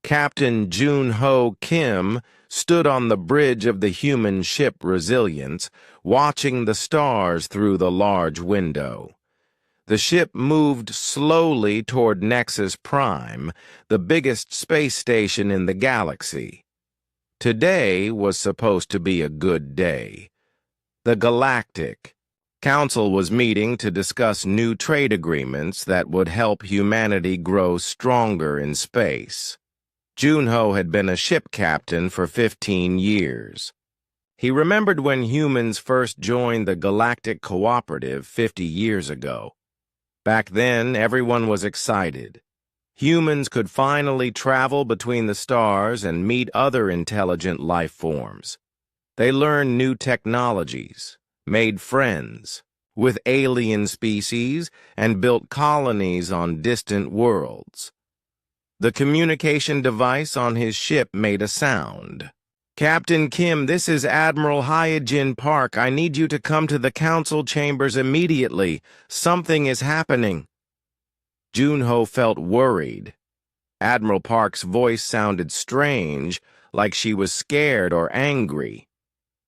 Captain Jun-Ho Kim stood on the bridge of the human ship Resilience, watching the stars through the large window. The ship moved slowly toward Nexus Prime, the biggest space station in the galaxy. Today was supposed to be a good day. The Galactic Council was meeting to discuss new trade agreements that would help humanity grow stronger in space. Jun-Ho had been a ship captain for 15 years. He remembered when humans first joined the Galactic Cooperative 50 years ago. Back then, everyone was excited. Humans could finally travel between the stars and meet other intelligent life forms. They learned new technologies, made friends with alien species, and built colonies on distant worlds. The communication device on his ship made a sound. "Captain Kim, this is Admiral Hyojin Park. I need you to come to the council chambers immediately. Something is happening." Jun-Ho felt worried. Admiral Park's voice sounded strange, like she was scared or angry.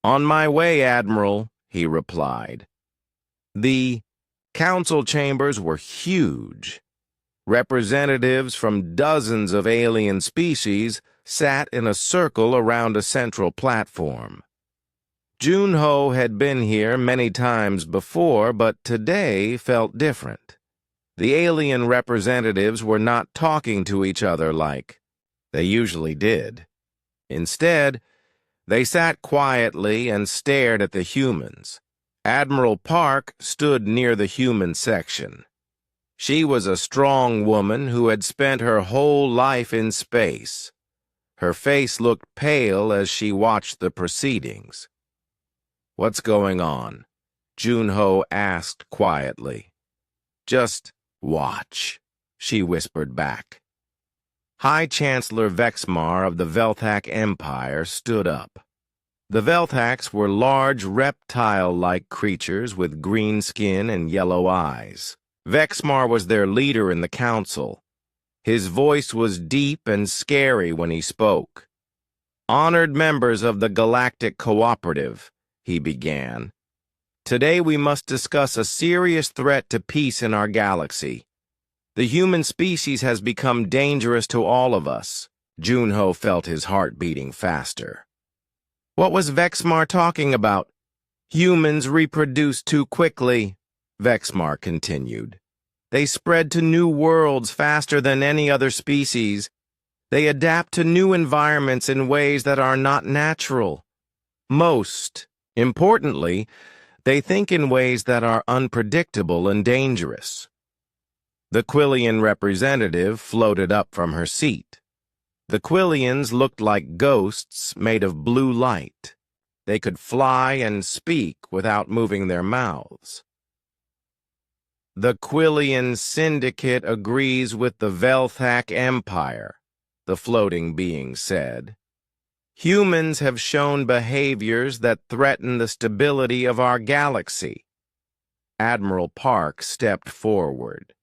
"On my way, Admiral," he replied. The council chambers were huge. Representatives from dozens of alien species sat in a circle around a central platform. Jun-Ho had been here many times before, but today felt different. The alien representatives were not talking to each other like they usually did. Instead, they sat quietly and stared at the humans. Admiral Park stood near the human section. She was a strong woman who had spent her whole life in space. Her face looked pale as she watched the proceedings. "What's going on?" Jun-Ho asked quietly. "Just watch," she whispered back. High Chancellor Vexmar of the Velthak Empire stood up. The Velthaks were large reptile-like creatures with green skin and yellow eyes. Vexmar was their leader in the council. His voice was deep and scary when he spoke. "Honored members of the Galactic Cooperative," he began. "Today we must discuss a serious threat to peace in our galaxy. The human species has become dangerous to all of us." Jun-Ho felt his heart beating faster. What was Vexmar talking about? "Humans reproduce too quickly," Vexmar continued. "They spread to new worlds faster than any other species. They adapt to new environments in ways that are not natural. Most importantly, they think in ways that are unpredictable and dangerous." The Quillian representative floated up from her seat. The Quillians looked like ghosts made of blue light. They could fly and speak without moving their mouths. "The Quillian Syndicate agrees with the Velthak Empire," the floating being said. "Humans have shown behaviors that threaten the stability of our galaxy." Admiral Park stepped forward.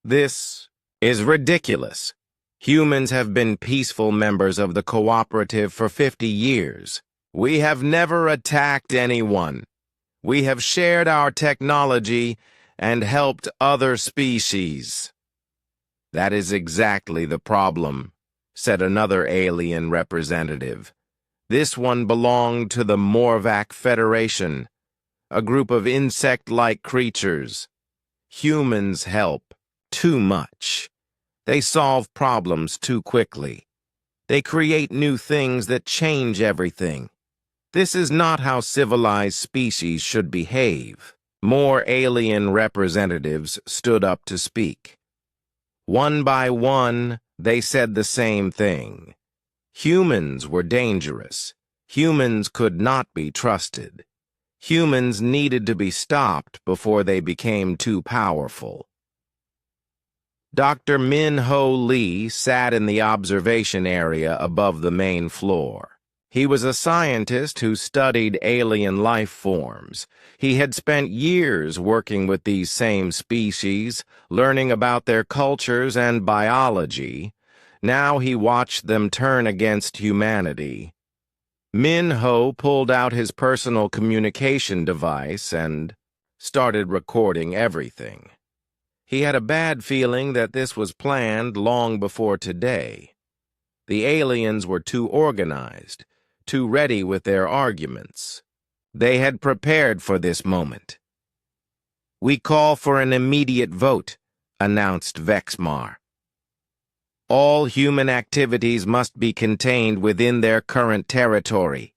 "This is ridiculous. Humans have been peaceful members of the cooperative for 50 years. We have never attacked anyone. We have shared our technology and helped other species." "That is exactly the problem," said another alien representative. This one belonged to the Morvac Federation, a group of insect-like creatures. Humans help too much. They solve problems too quickly. They create new things that change everything. This is not how civilized species should behave. More alien representatives stood up to speak. One by one, they said the same thing. Humans were dangerous. Humans could not be trusted. Humans needed to be stopped before they became too powerful. Dr. Min-Ho Lee sat in the observation area above the main floor. He was a scientist who studied alien life forms. He had spent years working with these same species, learning about their cultures and biology. Now he watched them turn against humanity. Min-Ho pulled out his personal communication device and started recording everything. He had a bad feeling that this was planned long before today. The aliens were too organized, too ready with their arguments. They had prepared for this moment. "We call for an immediate vote," announced Vexmar. "All human activities must be contained within their current territory.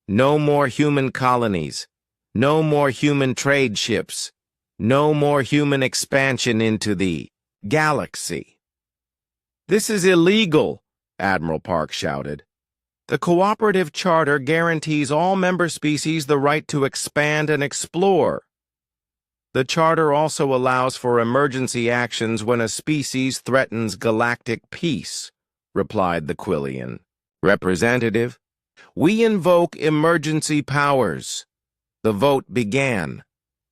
No more human colonies. No more human trade ships. No more human expansion into the galaxy." "This is illegal," Admiral Park shouted. "The Cooperative Charter guarantees all member species the right to expand and explore. The Charter also allows for emergency actions when a species threatens galactic peace," replied the Quillian. "Representative, we invoke emergency powers." The vote began.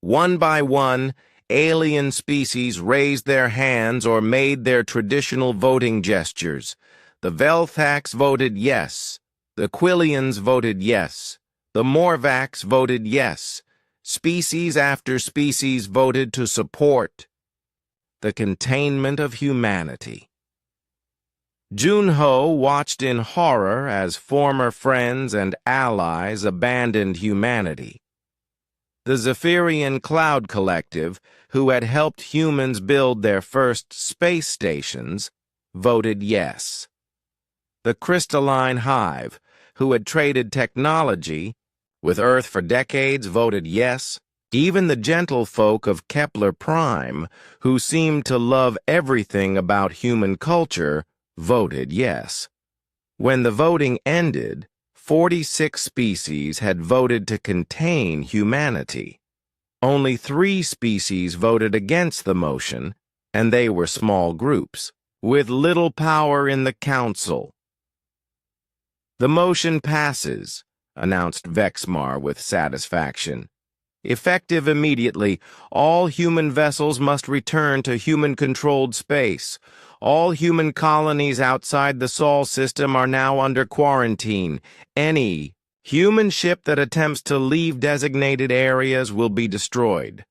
One by one, alien species raised their hands or made their traditional voting gestures. The Velthax voted yes. The Quillians voted yes. The Morvax voted yes. Species after species voted to support the containment of humanity. Junho watched in horror as former friends and allies abandoned humanity. The Zephyrian Cloud Collective, who had helped humans build their first space stations, voted yes. The Crystalline Hive, who had traded technology with Earth for decades, voted yes. Even the gentlefolk of Kepler Prime, who seemed to love everything about human culture, voted yes. When the voting ended, 46 species had voted to contain humanity. Only 3 species voted against the motion, and they were small groups, with little power in the council. "The motion passes," announced Vexmar with satisfaction. "Effective immediately, all human vessels must return to human-controlled space. All human colonies outside the Sol system are now under quarantine. Any human ship that attempts to leave designated areas will be destroyed."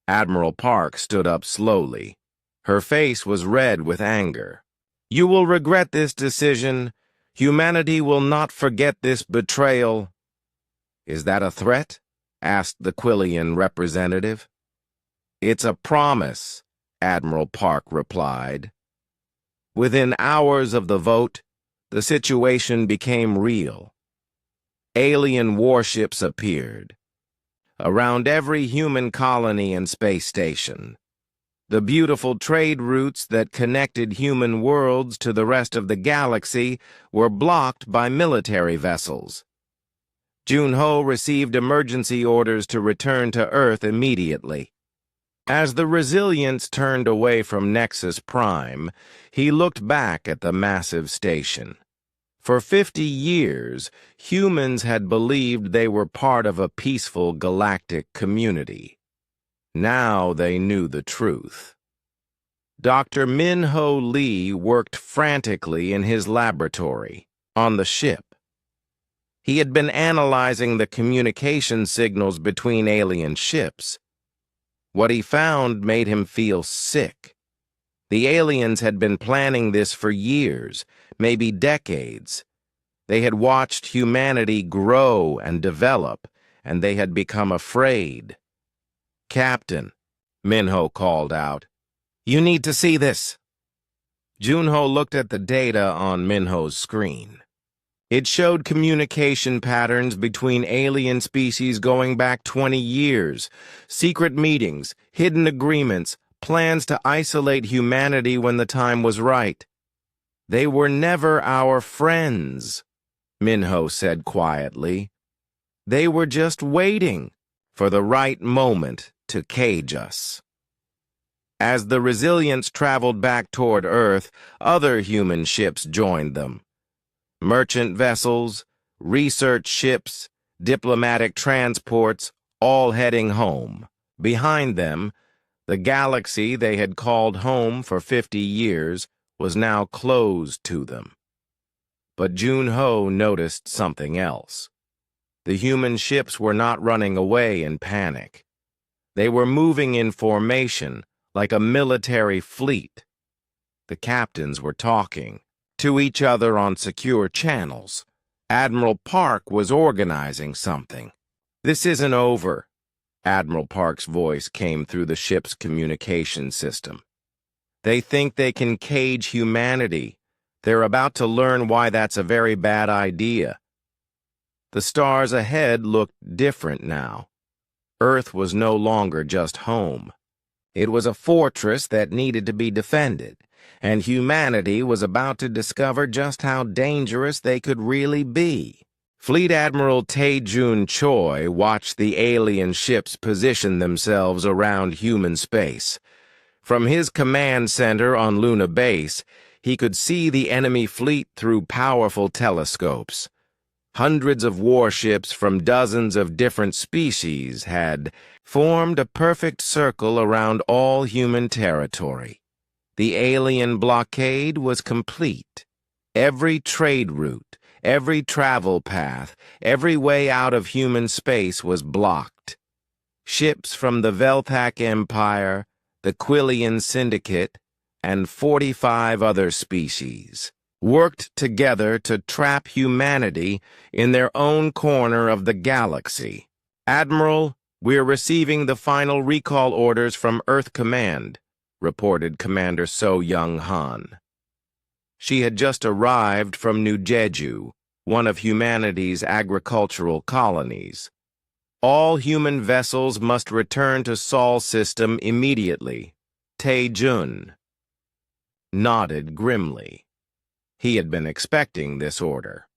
Admiral Park stood up slowly. Her face was red with anger. "You will regret this decision. Humanity will not forget this betrayal." "Is that a threat?" asked the Quillian representative. "It's a promise," Admiral Park replied. Within hours of the vote, the situation became real. Alien warships appeared around every human colony and space station. The beautiful trade routes that connected human worlds to the rest of the galaxy were blocked by military vessels. Junho received emergency orders to return to Earth immediately. As the Resilience turned away from Nexus Prime, he looked back at the massive station. For 50 years, humans had believed they were part of a peaceful galactic community. Now they knew the truth. Dr. Min-Ho Lee worked frantically in his laboratory on the ship. He had been analyzing the communication signals between alien ships. What he found made him feel sick. The aliens had been planning this for years, maybe decades. They had watched humanity grow and develop, and they had become afraid. "Captain," Min-Ho called out, "you need to see this." Junho looked at the data on Min-Ho's screen. It showed communication patterns between alien species going back 20 years, secret meetings, hidden agreements, plans to isolate humanity when the time was right. "They were never our friends," Min-Ho said quietly. "They were just waiting for the right moment to cage us." As the Resilience traveled back toward Earth, other human ships joined them. Merchant vessels, research ships, diplomatic transports, all heading home. Behind them, the galaxy they had called home for 50 years was now closed to them. But Jun-ho noticed something else. The human ships were not running away in panic. They were moving in formation, like a military fleet. The captains were talking to each other on secure channels. Admiral Park was organizing something. "This isn't over." Admiral Park's voice came through the ship's communication system. "They think they can cage humanity. They're about to learn why that's a very bad idea." The stars ahead looked different now. Earth was no longer just home. It was a fortress that needed to be defended, and humanity was about to discover just how dangerous they could really be. Fleet Admiral Tae-Jun Choi watched the alien ships position themselves around human space. From his command center on Luna Base, he could see the enemy fleet through powerful telescopes. Hundreds of warships from dozens of different species had formed a perfect circle around all human territory. The alien blockade was complete. Every trade route, every travel path, every way out of human space was blocked. Ships from the Velthak Empire, the Quillian Syndicate, and 45 other species worked together to trap humanity in their own corner of the galaxy. "Admiral, we're receiving the final recall orders from Earth Command," reported Commander So Young-han. She had just arrived from New Jeju, one of humanity's agricultural colonies. "All human vessels must return to Sol system immediately." Tae-Jun nodded grimly. He had been expecting this order.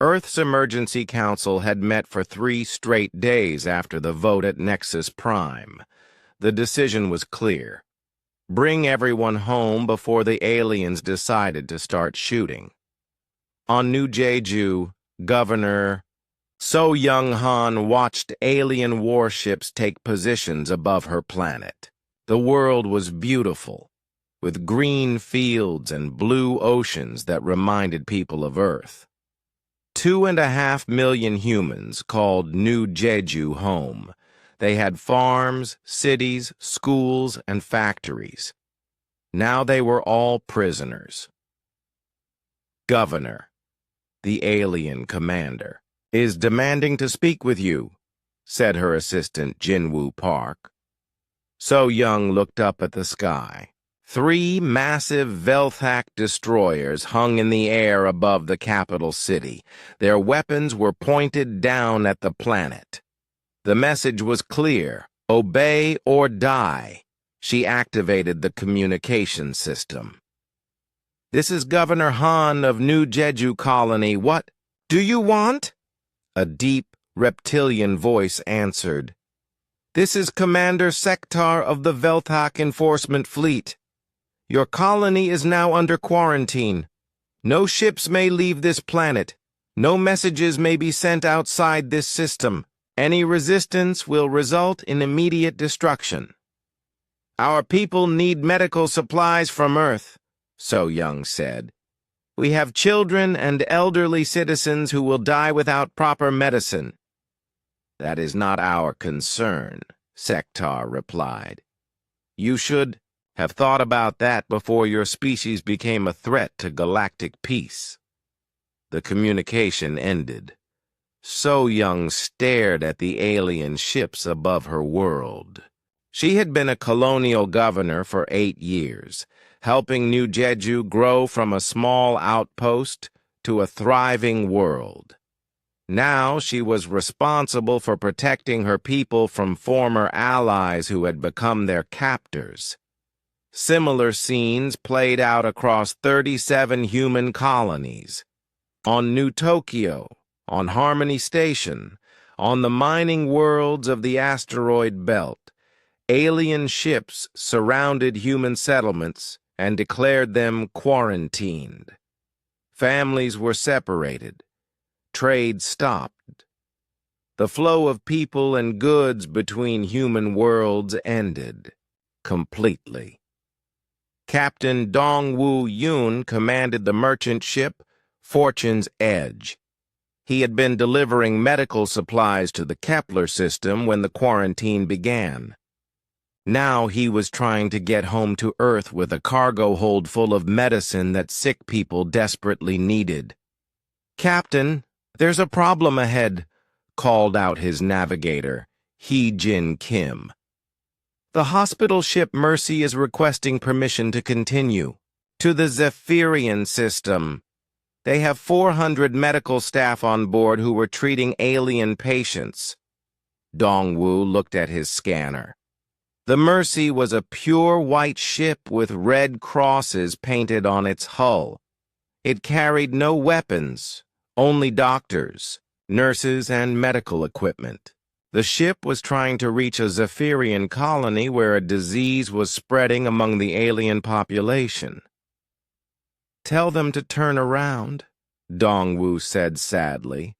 Earth's Emergency Council had met for 3 straight days after the vote at Nexus Prime. The decision was clear. Bring everyone home before the aliens decided to start shooting. On New Jeju, Governor So Young-han watched alien warships take positions above her planet. The world was beautiful, with green fields and blue oceans that reminded people of Earth. 2.5 million humans called New Jeju home. They had farms, cities, schools, and factories. Now they were all prisoners. "Governor," the alien commander, "is demanding to speak with you," said her assistant Jinwoo Park. So Young looked up at the sky. 3 massive Velthak destroyers hung in the air above the capital city. Their weapons were pointed down at the planet. The message was clear: obey or die. She activated the communication system. "This is Governor Han of New Jeju Colony. What do you want?" A deep, reptilian voice answered. "This is Commander Sektar of the Velthak Enforcement Fleet. Your colony is now under quarantine. No ships may leave this planet. No messages may be sent outside this system. Any resistance will result in immediate destruction. Our people need medical supplies from Earth," So Young said. "We have children and elderly citizens who will die without proper medicine." "That is not our concern," Sektar replied. "You should have thought about that before your species became a threat to galactic peace." The communication ended. So Young stared at the alien ships above her world. She had been a colonial governor for 8 years, helping New Jeju grow from a small outpost to a thriving world. Now she was responsible for protecting her people from former allies who had become their captors. Similar scenes played out across 37 human colonies. On New Tokyo, on Harmony Station, on the mining worlds of the asteroid belt, alien ships surrounded human settlements and declared them quarantined. Families were separated. Trade stopped. The flow of people and goods between human worlds ended completely. Captain Dongwoo Yoon commanded the merchant ship Fortune's Edge. He had been delivering medical supplies to the Kepler system when the quarantine began. Now he was trying to get home to Earth with a cargo hold full of medicine that sick people desperately needed. "Captain, there's a problem ahead," called out his navigator, Hee-Jin Kim. "The hospital ship Mercy is requesting permission to continue to the Zephyrian system. They have 400 medical staff on board who were treating alien patients." Dongwoo looked at his scanner. The Mercy was a pure white ship with red crosses painted on its hull. It carried no weapons, only doctors, nurses, and medical equipment. The ship was trying to reach a Zephyrian colony where a disease was spreading among the alien population. "Tell them to turn around," Dongwoo said sadly.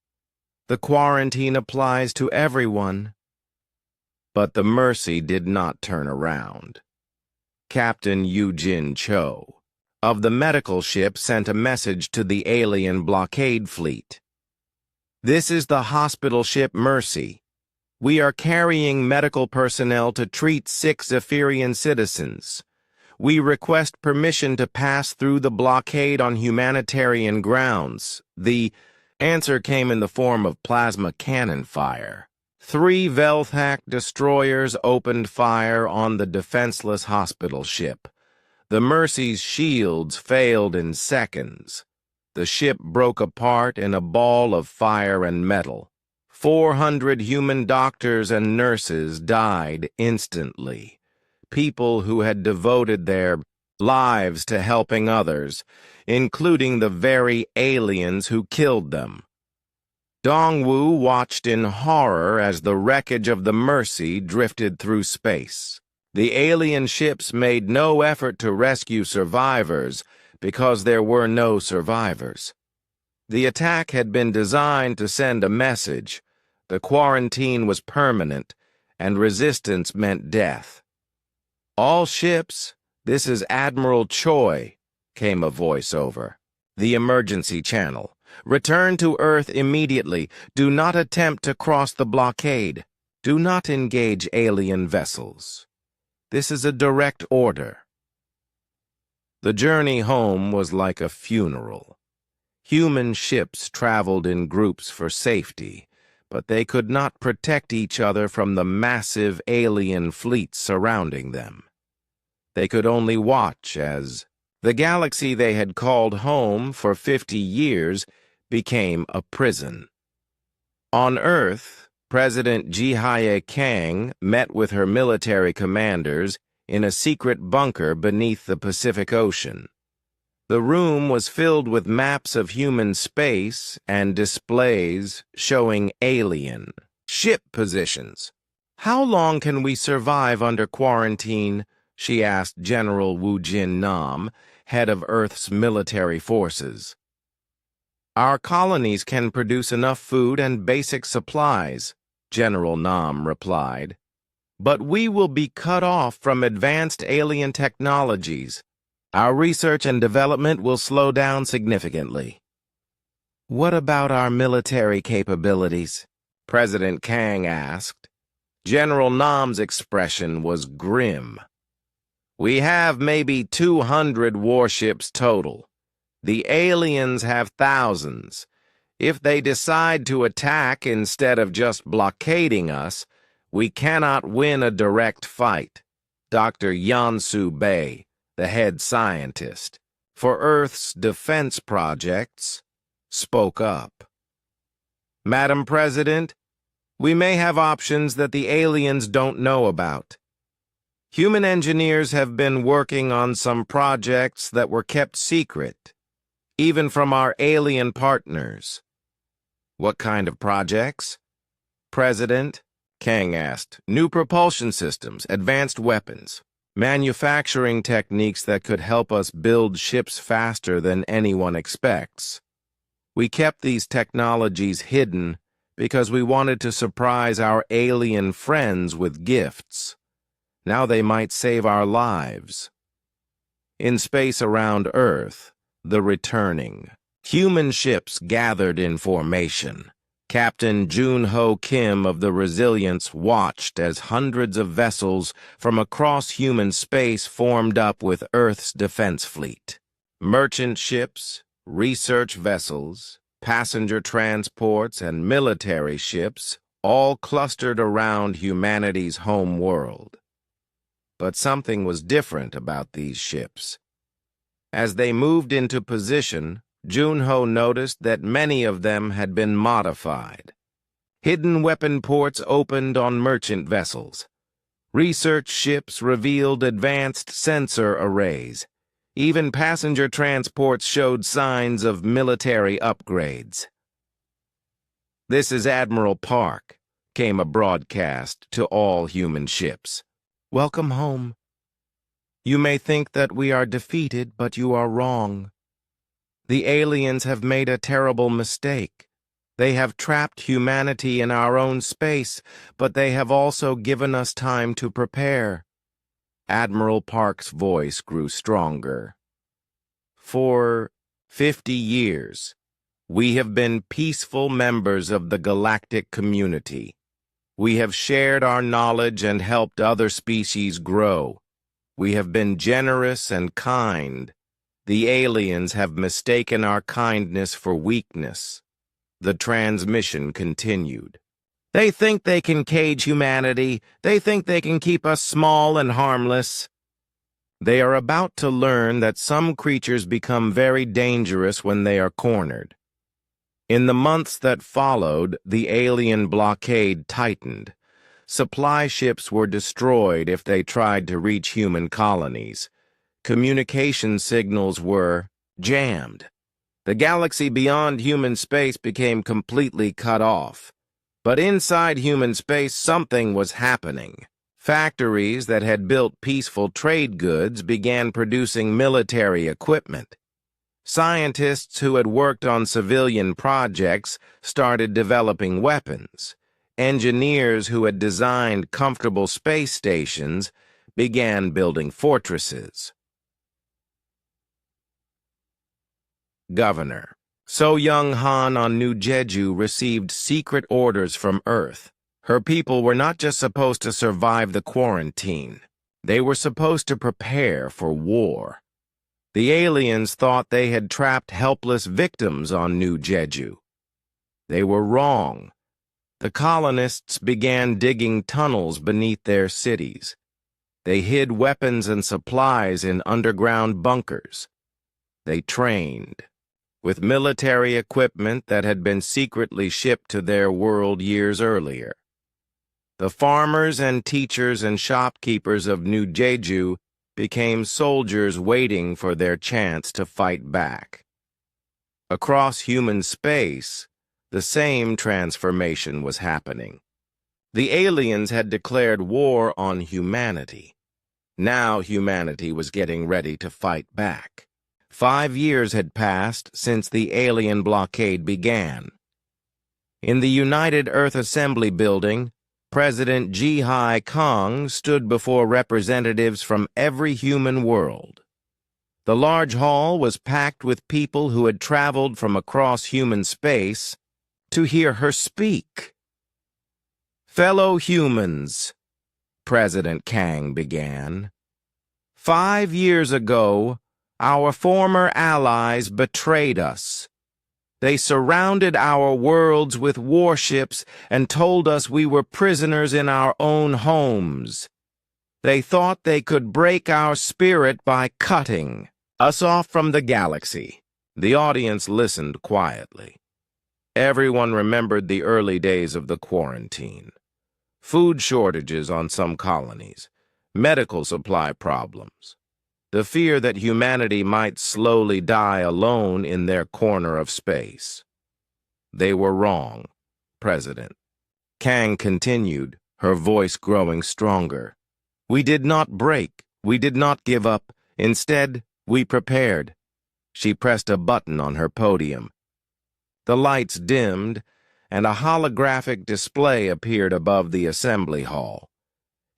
"The quarantine applies to everyone." But the Mercy did not turn around. Captain Eugene Cho of the medical ship sent a message to the alien blockade fleet. "This is the hospital ship Mercy. We are carrying medical personnel to treat sick Zephyrian citizens. We request permission to pass through the blockade on humanitarian grounds." The answer came in the form of plasma cannon fire. 3 Velthak destroyers opened fire on the defenseless hospital ship. The Mercy's shields failed in seconds. The ship broke apart in a ball of fire and metal. 400 human doctors and nurses died instantly. People who had devoted their lives to helping others, including the very aliens who killed them. Dongwoo watched in horror as the wreckage of the Mercy drifted through space. The alien ships made no effort to rescue survivors because there were no survivors. The attack had been designed to send a message. The quarantine was permanent, and resistance meant death. "All ships, this is Admiral Choi," came a voiceover. "The emergency channel. Return to Earth immediately. Do not attempt to cross the blockade. Do not engage alien vessels. This is a direct order." The journey home was like a funeral. Human ships traveled in groups for safety, but they could not protect each other from the massive alien fleets surrounding them. They could only watch as the galaxy they had called home for 50 years became a prison. On Earth, President Ji-Hae Kang met with her military commanders in a secret bunker beneath the Pacific Ocean. The room was filled with maps of human space and displays showing alien ship positions. "How long can we survive under quarantine?" she asked General Woo Jin Nam, head of Earth's military forces. "Our colonies can produce enough food and basic supplies," General Nam replied. "But we will be cut off from advanced alien technologies. Our research and development will slow down significantly." "What about our military capabilities?" President Kang asked. General Nam's expression was grim. "We have maybe 200 warships total. The aliens have thousands. If they decide to attack instead of just blockading us, we cannot win a direct fight." Dr. Yansu Bei, the head scientist for Earth's defense projects, spoke up. "Madam President, we may have options that the aliens don't know about. Human engineers have been working on some projects that were kept secret, even from our alien partners." "What kind of projects?" President Kang asked. "New propulsion systems, advanced weapons, manufacturing techniques that could help us build ships faster than anyone expects. We kept these technologies hidden because we wanted to surprise our alien friends with gifts. Now they might save our lives." In space around Earth, the returning. Human ships gathered in formation. Captain Jun-Ho Kim of the Resilience watched as hundreds of vessels from across human space formed up with Earth's defense fleet. Merchant ships, research vessels, passenger transports, and military ships all clustered around humanity's home world. But something was different about these ships. As they moved into position, Jun-Ho noticed that many of them had been modified. Hidden weapon ports opened on merchant vessels. Research ships revealed advanced sensor arrays. Even passenger transports showed signs of military upgrades. "This is Admiral Park," came a broadcast to all human ships. "Welcome home. You may think that we are defeated, but you are wrong. The aliens have made a terrible mistake. They have trapped humanity in our own space, but they have also given us time to prepare." Admiral Park's voice grew stronger. "For 50 years, we have been peaceful members of the galactic community. We have shared our knowledge and helped other species grow. We have been generous and kind. The aliens have mistaken our kindness for weakness." The transmission continued. "They think they can cage humanity. They think they can keep us small and harmless. They are about to learn that some creatures become very dangerous when they are cornered." In the months that followed, the alien blockade tightened. Supply ships were destroyed if they tried to reach human colonies. Communication signals were jammed. The galaxy beyond human space became completely cut off. But inside human space, something was happening. Factories that had built peaceful trade goods began producing military equipment. Scientists who had worked on civilian projects started developing weapons. Engineers who had designed comfortable space stations began building fortresses. Governor So Young-han on New Jeju received secret orders from Earth. Her people were not just supposed to survive the quarantine. They were supposed to prepare for war. The aliens thought they had trapped helpless victims on New Jeju. They were wrong. The colonists began digging tunnels beneath their cities. They hid weapons and supplies in underground bunkers. They trained with military equipment that had been secretly shipped to their world years earlier. The farmers and teachers and shopkeepers of New Jeju became soldiers waiting for their chance to fight back. Across human space, the same transformation was happening. The aliens had declared war on humanity. Now humanity was getting ready to fight back. 5 years had passed since the alien blockade began. In the United Earth Assembly Building, President Ji-Hai Kong stood before representatives from every human world. The large hall was packed with people who had traveled from across human space to hear her speak. "Fellow humans," President Kang began, "5 years ago, our former allies betrayed us. They surrounded our worlds with warships and told us we were prisoners in our own homes. They thought they could break our spirit by cutting us off from the galaxy." The audience listened quietly. Everyone remembered the early days of the quarantine. Food shortages on some colonies, medical supply problems, the fear that humanity might slowly die alone in their corner of space. They were wrong, President. Kang continued, her voice growing stronger. "We did not break. We did not give up. Instead, we prepared." She pressed a button on her podium. The lights dimmed, and a holographic display appeared above the assembly hall.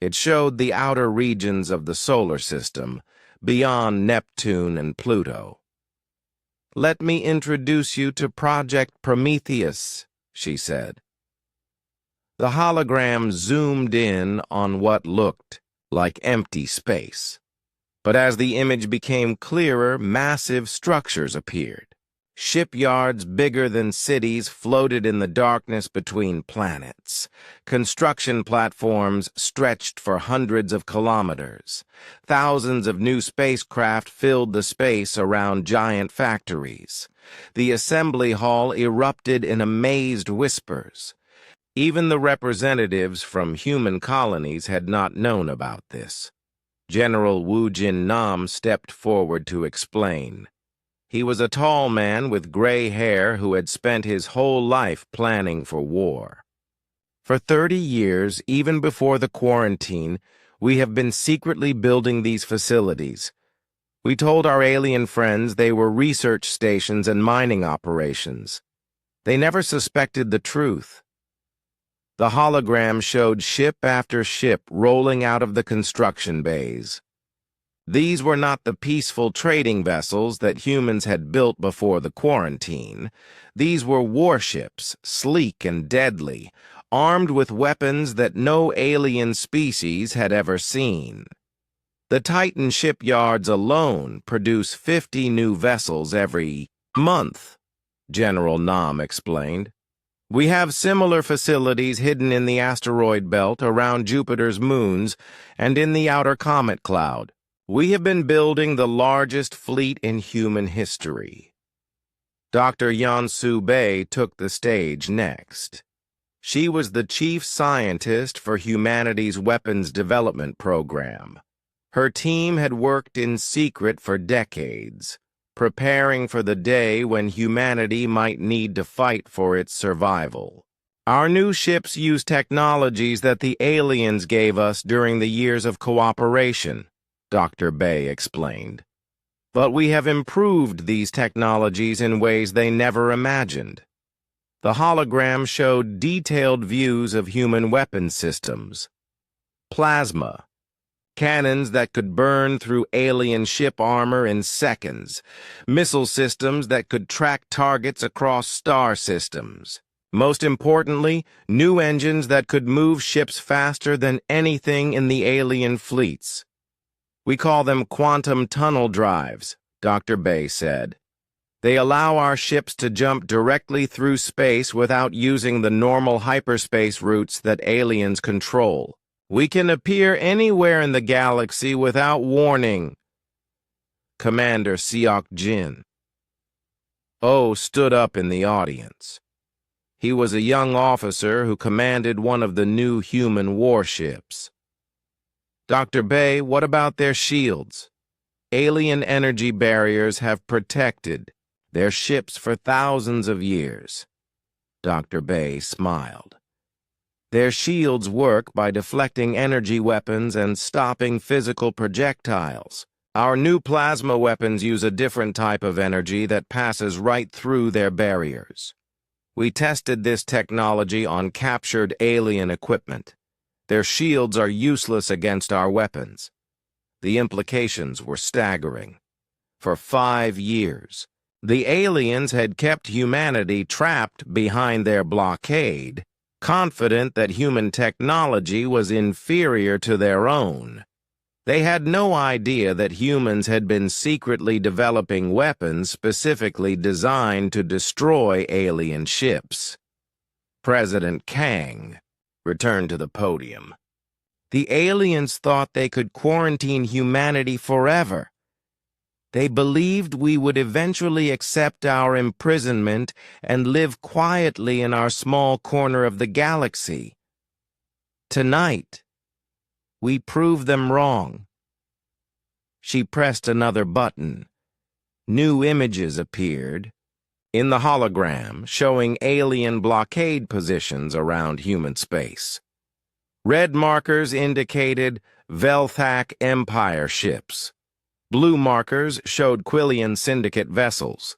It showed the outer regions of the solar system, beyond Neptune and Pluto. "Let me introduce you to Project Prometheus," she said. The hologram zoomed in on what looked like empty space. But as the image became clearer, massive structures appeared. Shipyards bigger than cities floated in the darkness between planets. Construction platforms stretched for hundreds of kilometers. Thousands of new spacecraft filled the space around giant factories. The assembly hall erupted in amazed whispers. Even the representatives from human colonies had not known about this. General Wu Jin Nam stepped forward to explain. He was a tall man with gray hair who had spent his whole life planning for war. "For 30 years, even before the quarantine, we have been secretly building these facilities. We told our alien friends they were research stations and mining operations. They never suspected the truth." The hologram showed ship after ship rolling out of the construction bays. These were not the peaceful trading vessels that humans had built before the quarantine. These were warships, sleek and deadly, armed with weapons that no alien species had ever seen. The Titan shipyards alone produce 50 new vessels every month, General Nam explained. "We have similar facilities hidden in the asteroid belt around Jupiter's moons and in the outer comet cloud. We have been building the largest fleet in human history." Dr. Yansu Bei took the stage next. She was the chief scientist for humanity's weapons development program. Her team had worked in secret for decades, preparing for the day when humanity might need to fight for its survival. "Our new ships use technologies that the aliens gave us during the years of cooperation," Dr. Bei explained. "But we have improved these technologies in ways they never imagined." The hologram showed detailed views of human weapon systems. Plasma, cannons that could burn through alien ship armor in seconds, missile systems that could track targets across star systems. Most importantly, new engines that could move ships faster than anything in the alien fleets. "We call them quantum tunnel drives," Dr. Bei said. "They allow our ships to jump directly through space without using the normal hyperspace routes that aliens control. We can appear anywhere in the galaxy without warning." Commander Seok Jin Oh stood up in the audience. He was a young officer who commanded one of the new human warships. "Dr. Bei, what about their shields? Alien energy barriers have protected their ships for thousands of years." Dr. Bei smiled. "Their shields work by deflecting energy weapons and stopping physical projectiles. Our new plasma weapons use a different type of energy that passes right through their barriers. We tested this technology on captured alien equipment. Their shields are useless against our weapons." The implications were staggering. For 5 years, the aliens had kept humanity trapped behind their blockade, confident that human technology was inferior to their own. They had no idea that humans had been secretly developing weapons specifically designed to destroy alien ships. President Kang returned to the podium. "The aliens thought they could quarantine humanity forever. They believed we would eventually accept our imprisonment and live quietly in our small corner of the galaxy. Tonight, we proved them wrong." She pressed another button. New images appeared in the hologram, showing alien blockade positions around human space. Red markers indicated Velthak Empire ships. Blue markers showed Quillian Syndicate vessels.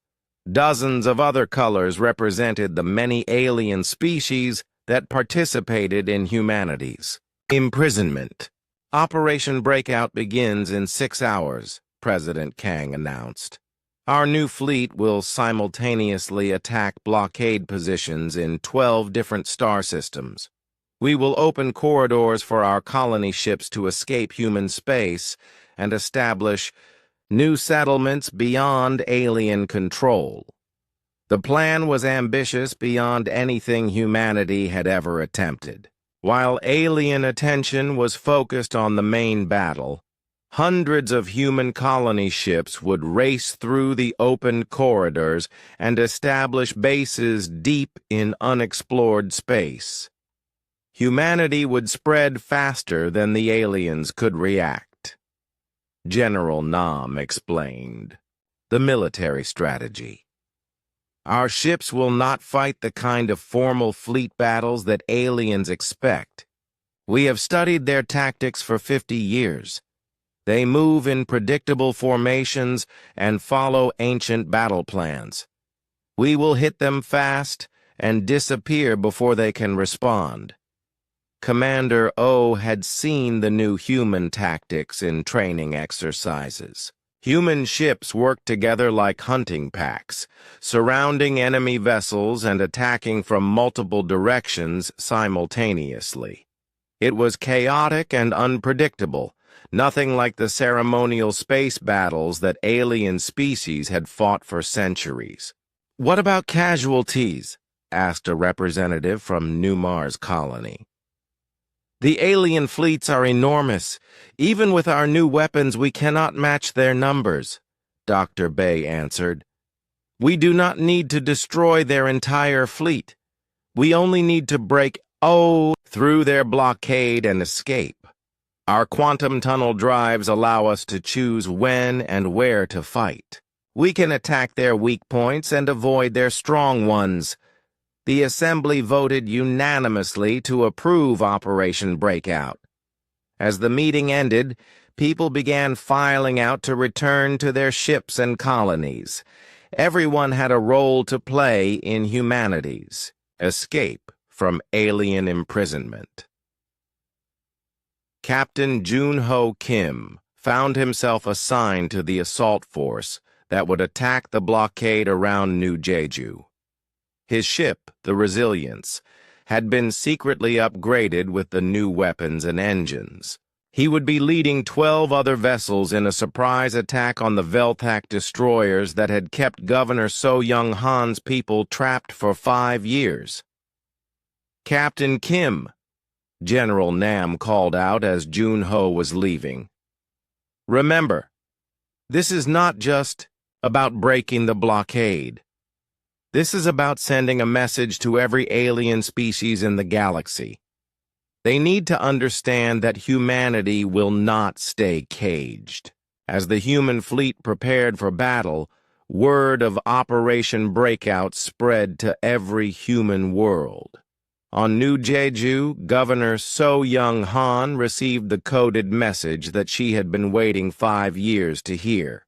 Dozens of other colors represented the many alien species that participated in humanity's imprisonment. "Operation Breakout begins in 6 hours," President Kang announced. Our new fleet will simultaneously attack blockade positions in 12 different star systems. We will open corridors for our colony ships to escape human space and establish new settlements beyond alien control. The plan was ambitious beyond anything humanity had ever attempted. While alien attention was focused on the main battle, hundreds of human colony ships would race through the open corridors and establish bases deep in unexplored space. Humanity would spread faster than the aliens could react. General Nam explained. The military strategy. Our ships will not fight the kind of formal fleet battles that aliens expect. We have studied their tactics for 50 years. They move in predictable formations and follow ancient battle plans. We will hit them fast and disappear before they can respond. Commander O had seen the new human tactics in training exercises. Human ships worked together like hunting packs, surrounding enemy vessels and attacking from multiple directions simultaneously. It was chaotic and unpredictable, nothing like the ceremonial space battles that alien species had fought for centuries. "What about casualties?" asked a representative from New Mars colony. "The alien fleets are enormous. Even with our new weapons, we cannot match their numbers," Dr. Bay answered. "We do not need to destroy their entire fleet. We only need to break through their blockade and escape. Our quantum tunnel drives allow us to choose when and where to fight. We can attack their weak points and avoid their strong ones." The Assembly voted unanimously to approve Operation Breakout. As the meeting ended, people began filing out to return to their ships and colonies. Everyone had a role to play in humanity's escape from alien imprisonment. Captain Jun-Ho Kim found himself assigned to the assault force that would attack the blockade around New Jeju. His ship, the Resilience, had been secretly upgraded with the new weapons and engines. He would be leading 12 other vessels in a surprise attack on the Velthak destroyers that had kept Governor So Young-han's people trapped for 5 years. "Captain Kim," General Nam called out as Jun-Ho was leaving. "Remember, this is not just about breaking the blockade. This is about sending a message to every alien species in the galaxy. They need to understand that humanity will not stay caged." As the human fleet prepared for battle, word of Operation Breakout spread to every human world. On New Jeju, Governor So Young-han received the coded message that she had been waiting 5 years to hear.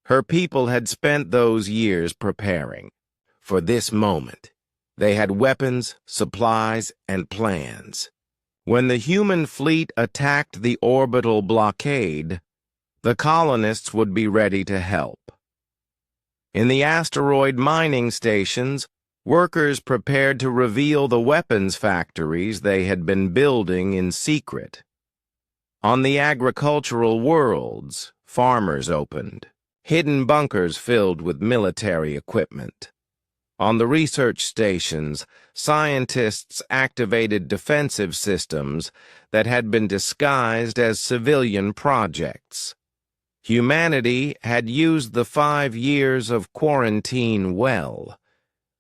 Her people had spent those years preparing for this moment. They had weapons, supplies, and plans. When the human fleet attacked the orbital blockade, the colonists would be ready to help. In the asteroid mining stations, workers prepared to reveal the weapons factories they had been building in secret. On the agricultural worlds, farmers opened hidden bunkers filled with military equipment. On the research stations, scientists activated defensive systems that had been disguised as civilian projects. Humanity had used the 5 years of quarantine well.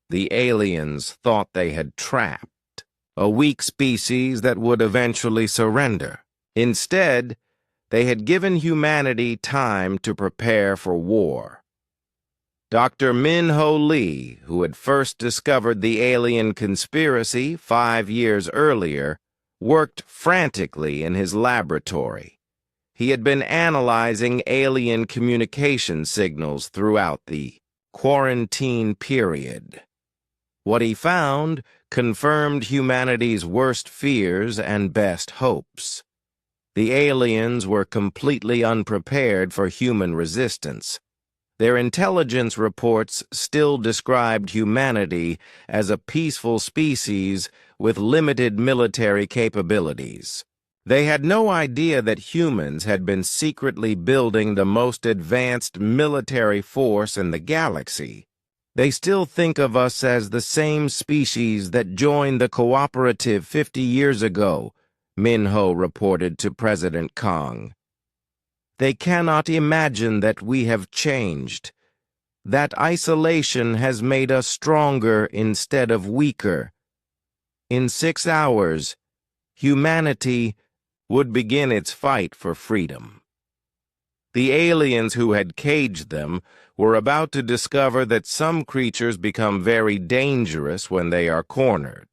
The aliens thought they had trapped a weak species that would eventually surrender. Instead, they had given humanity time to prepare for war. Dr. Min-Ho Lee, who had first discovered the alien conspiracy 5 years earlier, worked frantically in his laboratory. He had been analyzing alien communication signals throughout the quarantine period. What he found confirmed humanity's worst fears and best hopes. The aliens were completely unprepared for human resistance. Their intelligence reports still described humanity as a peaceful species with limited military capabilities. They had no idea that humans had been secretly building the most advanced military force in the galaxy. They still think of us as the same species that joined the cooperative 50 years ago, Minho reported to President Kong. They cannot imagine that we have changed. That isolation has made us stronger instead of weaker. In 6 hours, humanity would begin its fight for freedom. The aliens who had caged them were about to discover that some creatures become very dangerous when they are cornered.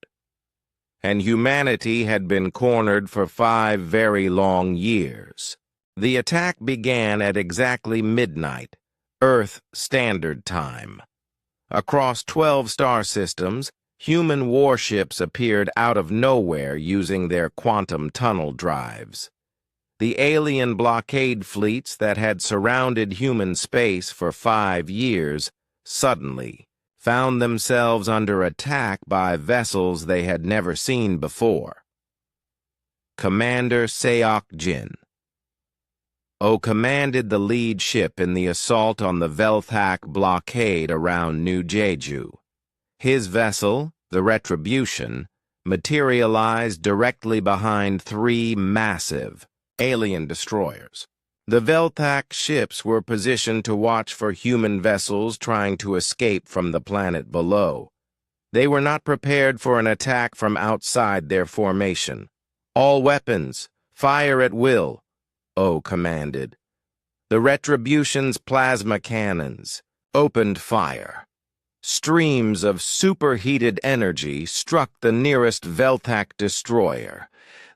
And humanity had been cornered for 5 very long years. The attack began at exactly midnight, Earth Standard Time. Across 12 star systems, human warships appeared out of nowhere using their quantum tunnel drives. The alien blockade fleets that had surrounded human space for 5 years suddenly found themselves under attack by vessels they had never seen before. Commander Seok Jin commanded the lead ship in the assault on the Velthak blockade around New Jeju. His vessel, the Retribution, materialized directly behind 3 massive alien destroyers. The Velthak ships were positioned to watch for human vessels trying to escape from the planet below. They were not prepared for an attack from outside their formation. "All weapons, fire at will," O commanded. The Retribution's plasma cannons opened fire. Streams of superheated energy struck the nearest Velthak destroyer.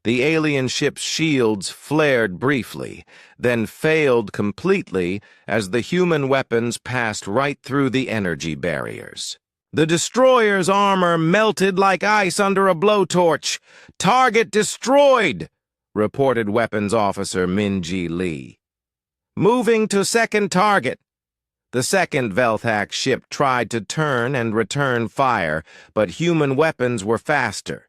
The alien ship's shields flared briefly, then failed completely as the human weapons passed right through the energy barriers. The destroyer's armor melted like ice under a blowtorch. "Target destroyed," reported Weapons Officer Min-Ji Lee. "Moving to second target." The second Velthak ship tried to turn and return fire, but human weapons were faster.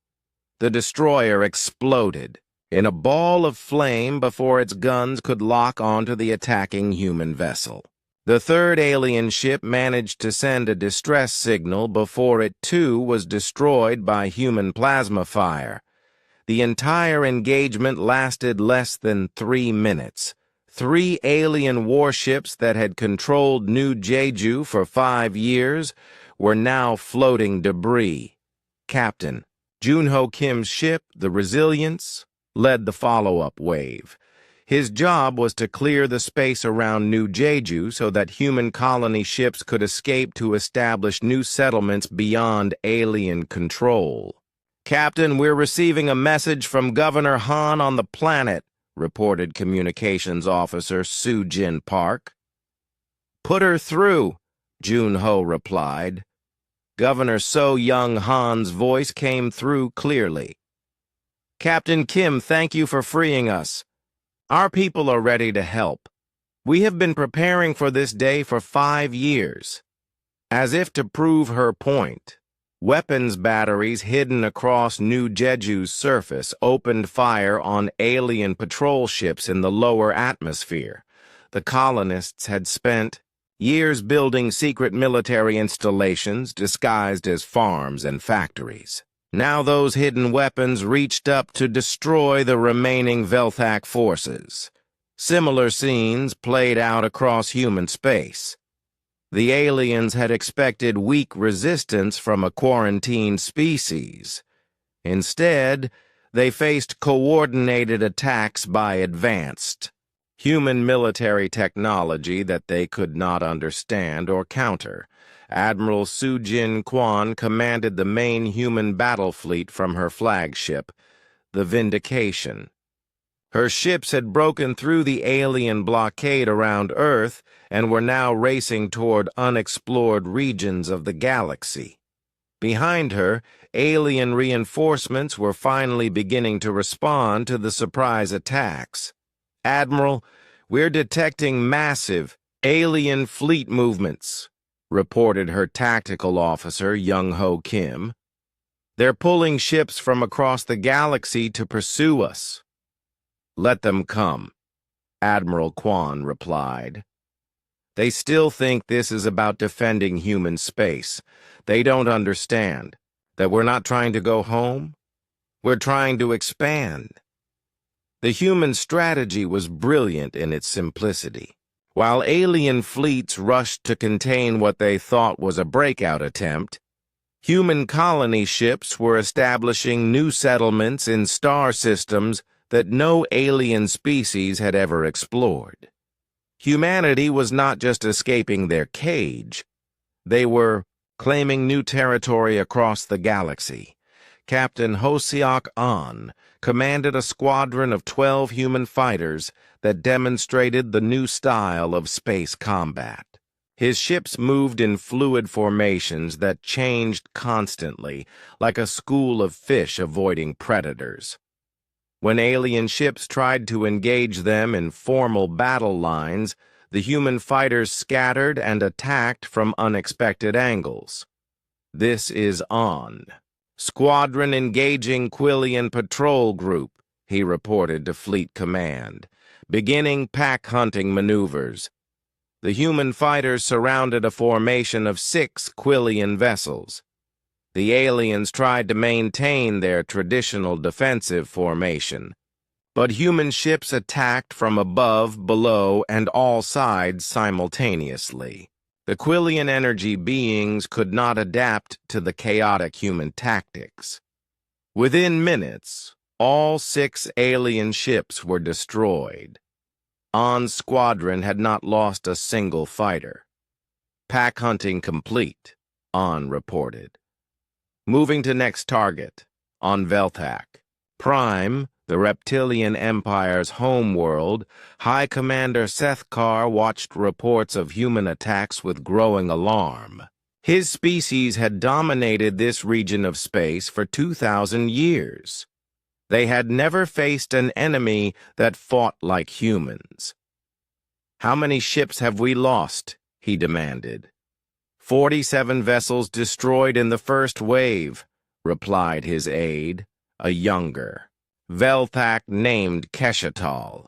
The destroyer exploded in a ball of flame before its guns could lock onto the attacking human vessel. The third alien ship managed to send a distress signal before it too was destroyed by human plasma fire. The entire engagement lasted less than 3 minutes. 3 alien warships that had controlled New Jeju for 5 years were now floating debris. Captain Junho Kim's ship, the Resilience, led the follow-up wave. His job was to clear the space around New Jeju so that human colony ships could escape to establish new settlements beyond alien control. "Captain, we're receiving a message from Governor Han on the planet," reported Communications Officer Soo-Jin Park. "Put her through," Junho replied. Governor So-Young Han's voice came through clearly. "Captain Kim, thank you for freeing us. Our people are ready to help. We have been preparing for this day for 5 years." As if to prove her point, weapons batteries hidden across New Jeju's surface opened fire on alien patrol ships in the lower atmosphere. The colonists had spent years building secret military installations disguised as farms and factories. Now those hidden weapons reached up to destroy the remaining Velthak forces. Similar scenes played out across human space. The aliens had expected weak resistance from a quarantined species. Instead, they faced coordinated attacks by advanced human military technology that they could not understand or counter. Admiral Soo-Jin Kwon commanded the main human battle fleet from her flagship, the Vindication. Her ships had broken through the alien blockade around Earth and were now racing toward unexplored regions of the galaxy. Behind her, alien reinforcements were finally beginning to respond to the surprise attacks. "Admiral, we're detecting massive alien fleet movements," reported her tactical officer, Young-Ho Kim. "They're pulling ships from across the galaxy to pursue us." "Let them come," Admiral Kwan replied. "They still think this is about defending human space. They don't understand that we're not trying to go home. We're trying to expand." The human strategy was brilliant in its simplicity. While alien fleets rushed to contain what they thought was a breakout attempt, human colony ships were establishing new settlements in star systems that no alien species had ever explored. Humanity was not just escaping their cage. They were claiming new territory across the galaxy. Captain Hoseok An commanded a squadron of 12 human fighters that demonstrated the new style of space combat. His ships moved in fluid formations that changed constantly, like a school of fish avoiding predators. When alien ships tried to engage them in formal battle lines, the human fighters scattered and attacked from unexpected angles. "This is On. Squadron engaging Quillian Patrol Group," he reported to Fleet Command, beginning pack-hunting maneuvers. The human fighters surrounded a formation of 6 Quillian vessels. The aliens tried to maintain their traditional defensive formation, but human ships attacked from above, below, and all sides simultaneously. The Quillian energy beings could not adapt to the chaotic human tactics. Within minutes, all 6 alien ships were destroyed. On's squadron had not lost a single fighter. "Pack hunting complete," On reported. Moving to next target, on Velthak. Prime, the Reptilian Empire's homeworld, High Commander Sethkar watched reports of human attacks with growing alarm. His species had dominated this region of space for 2,000 years. They had never faced an enemy that fought like humans. "How many ships have we lost?" he demanded. 47 vessels destroyed in the first wave," replied his aide, a younger, Velthak named Keshatal.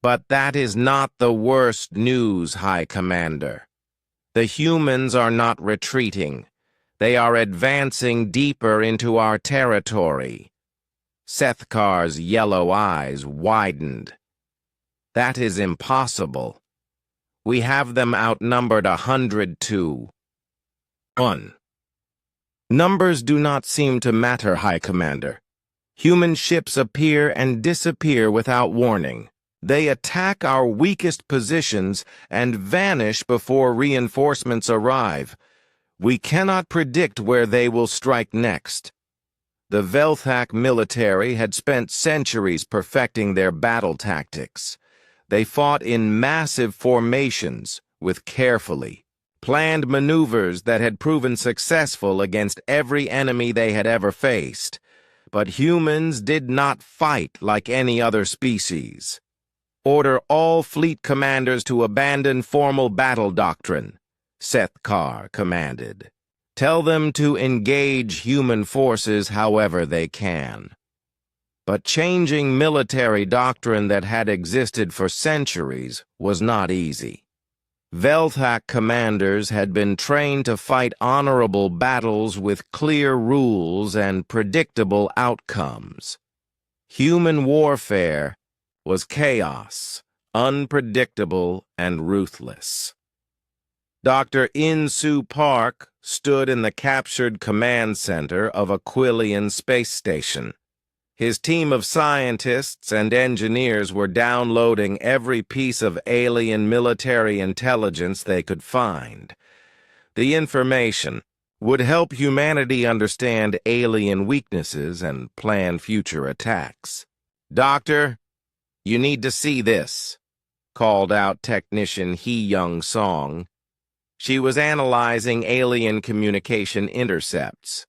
"But that is not the worst news, High Commander. The humans are not retreating. They are advancing deeper into our territory." Sethkar's yellow eyes widened. "That is impossible. We have them outnumbered 100 to 1. "Numbers do not seem to matter, High Commander. Human ships appear and disappear without warning. They attack our weakest positions and vanish before reinforcements arrive. We cannot predict where they will strike next." The Velthak military had spent centuries perfecting their battle tactics. They fought in massive formations with carefully planned maneuvers that had proven successful against every enemy they had ever faced. But humans did not fight like any other species. "Order all fleet commanders to abandon formal battle doctrine," Sethkar commanded. "Tell them to engage human forces however they can." But changing military doctrine that had existed for centuries was not easy. Velthak commanders had been trained to fight honorable battles with clear rules and predictable outcomes. Human warfare was chaos, unpredictable and ruthless. Dr. In-Soo Park stood in the captured command center of a Quillian space station. His team of scientists and engineers were downloading every piece of alien military intelligence they could find. The information would help humanity understand alien weaknesses and plan future attacks. "Doctor, you need to see this," called out technician Hee Young Song. She was analyzing alien communication intercepts.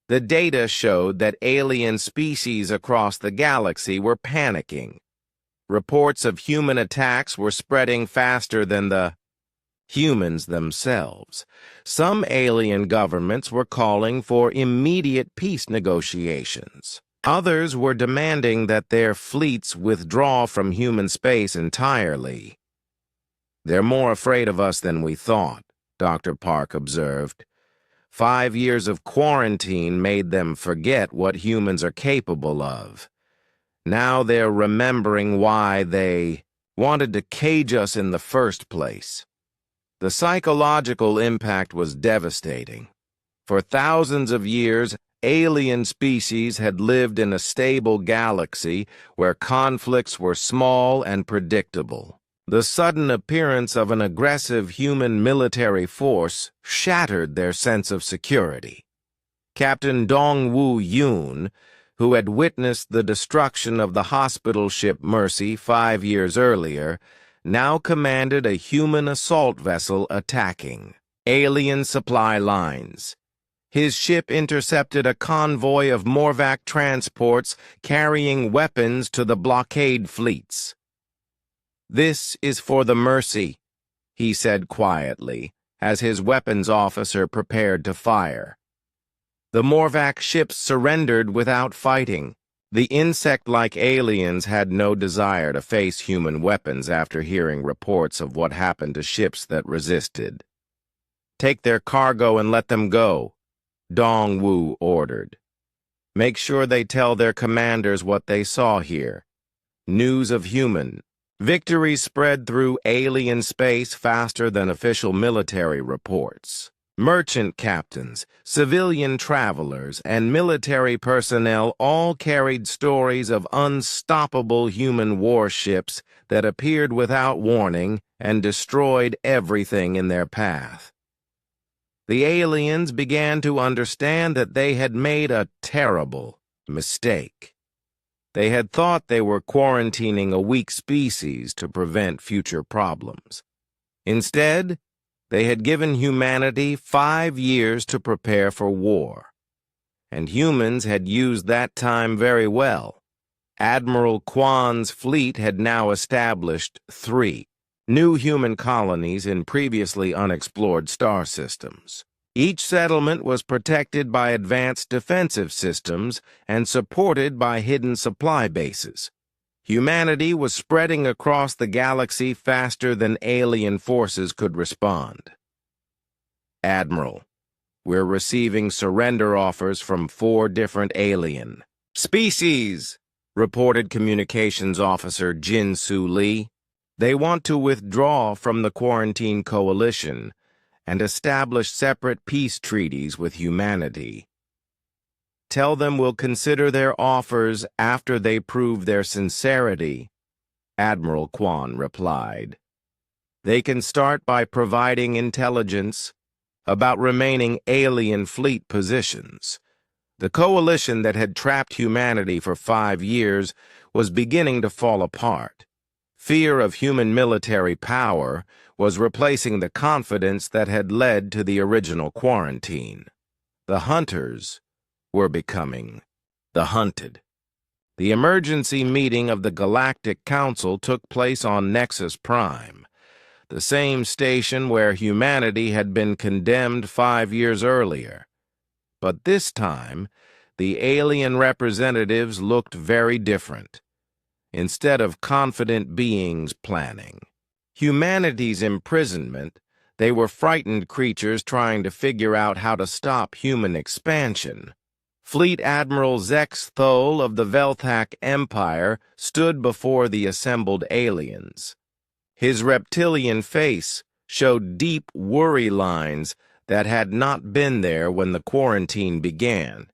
The data showed that alien species across the galaxy were panicking. Reports of human attacks were spreading faster than the humans themselves. Some alien governments were calling for immediate peace negotiations. Others were demanding that their fleets withdraw from human space entirely. "They're more afraid of us than we thought," Dr. Park observed. 5 years of quarantine made them forget what humans are capable of. Now they're remembering why they wanted to cage us in the first place. The psychological impact was devastating. For thousands of years, alien species had lived in a stable galaxy where conflicts were small and predictable. The sudden appearance of an aggressive human military force shattered their sense of security. Captain Dong-Woo Yoon, who had witnessed the destruction of the hospital ship Mercy 5 years earlier, now commanded a human assault vessel attacking alien supply lines. His ship intercepted a convoy of Morvac transports carrying weapons to the blockade fleets. "This is for the Mercy," he said quietly, as his weapons officer prepared to fire. The Morvac ships surrendered without fighting. The insect-like aliens had no desire to face human weapons after hearing reports of what happened to ships that resisted. "Take their cargo and let them go," Dong-Woo ordered. "Make sure they tell their commanders what they saw here. News of human. Victory spread through alien space faster than official military reports. Merchant captains, civilian travelers, and military personnel all carried stories of unstoppable human warships that appeared without warning and destroyed everything in their path. The aliens began to understand that they had made a terrible mistake. They had thought they were quarantining a weak species to prevent future problems. Instead, they had given humanity 5 years to prepare for war. And humans had used that time very well. Admiral Kwan's fleet had now established 3 new human colonies in previously unexplored star systems. Each settlement was protected by advanced defensive systems and supported by hidden supply bases. Humanity was spreading across the galaxy faster than alien forces could respond. "Admiral, we're receiving surrender offers from 4 different alien species," reported Communications Officer Jin-Soo Lee. "They want to withdraw from the Quarantine Coalition and establish separate peace treaties with humanity. Tell them we'll consider their offers after they prove their sincerity," Admiral Kwan replied. "They can start by providing intelligence about remaining alien fleet positions." The coalition that had trapped humanity for 5 years was beginning to fall apart. Fear of human military power was replacing the confidence that had led to the original quarantine. The hunters were becoming the hunted. The emergency meeting of the Galactic Council took place on Nexus Prime, the same station where humanity had been condemned 5 years earlier. But this time, the alien representatives looked very different. Instead of confident beings planning humanity's imprisonment, they were frightened creatures trying to figure out how to stop human expansion. Fleet Admiral Zex Thol of the Velthak Empire stood before the assembled aliens. His reptilian face showed deep worry lines that had not been there when the quarantine began.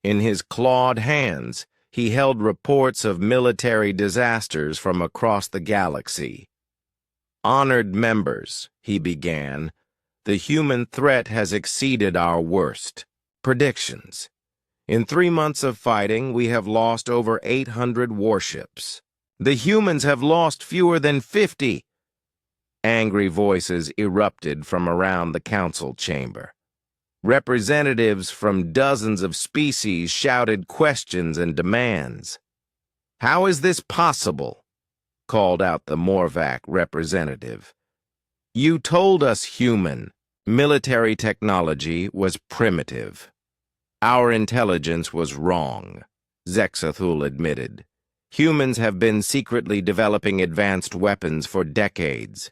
In his clawed hands, he held reports of military disasters from across the galaxy. "Honored members," he began, "the human threat has exceeded our worst predictions. In 3 months of fighting, we have lost over 800 warships. The humans have lost fewer than 50. Angry voices erupted from around the council chamber. Representatives from dozens of species shouted questions and demands. "How is this possible?" called out the Morvac representative. "You told us human military technology was primitive. Our intelligence was wrong," Zexathul admitted. "Humans have been secretly developing advanced weapons for decades.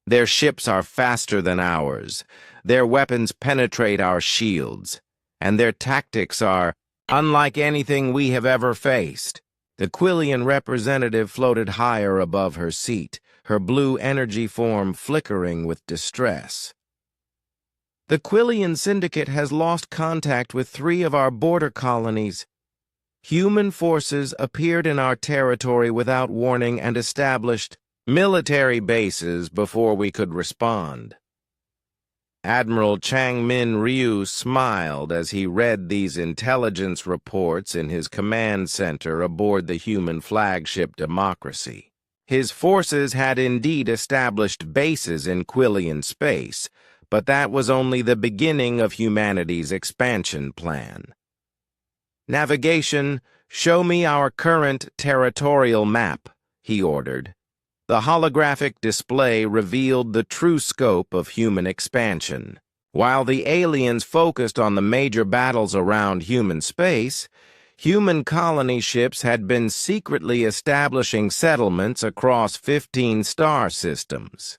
Their ships are faster than ours, their weapons penetrate our shields, and their tactics are unlike anything we have ever faced." The Quillian representative floated higher above her seat, her blue energy form flickering with distress. "The Quillian Syndicate has lost contact with 3 of our border colonies. Human forces appeared in our territory without warning and established military bases before we could respond." Admiral Changmin Ryu smiled as he read these intelligence reports in his command center aboard the human flagship Democracy. His forces had indeed established bases in Quillian space, but that was only the beginning of humanity's expansion plan. "Navigation, show me our current territorial map," he ordered. The holographic display revealed the true scope of human expansion. While the aliens focused on the major battles around human space, human colony ships had been secretly establishing settlements across 15 star systems.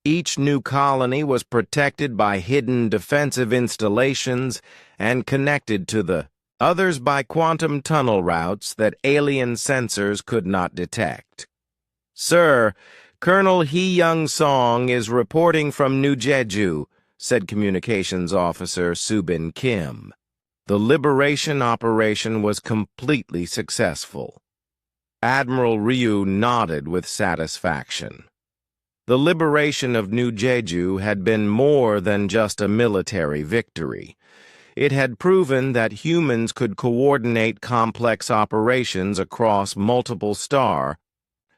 Each new colony was protected by hidden defensive installations and connected to the others by quantum tunnel routes that alien sensors could not detect. "Sir, Colonel Hee-Young Song is reporting from New Jeju," said Communications Officer Subin Kim. The liberation operation was completely successful. Admiral Ryu nodded with satisfaction. The liberation of New Jeju had been more than just a military victory. It had proven that humans could coordinate complex operations across multiple star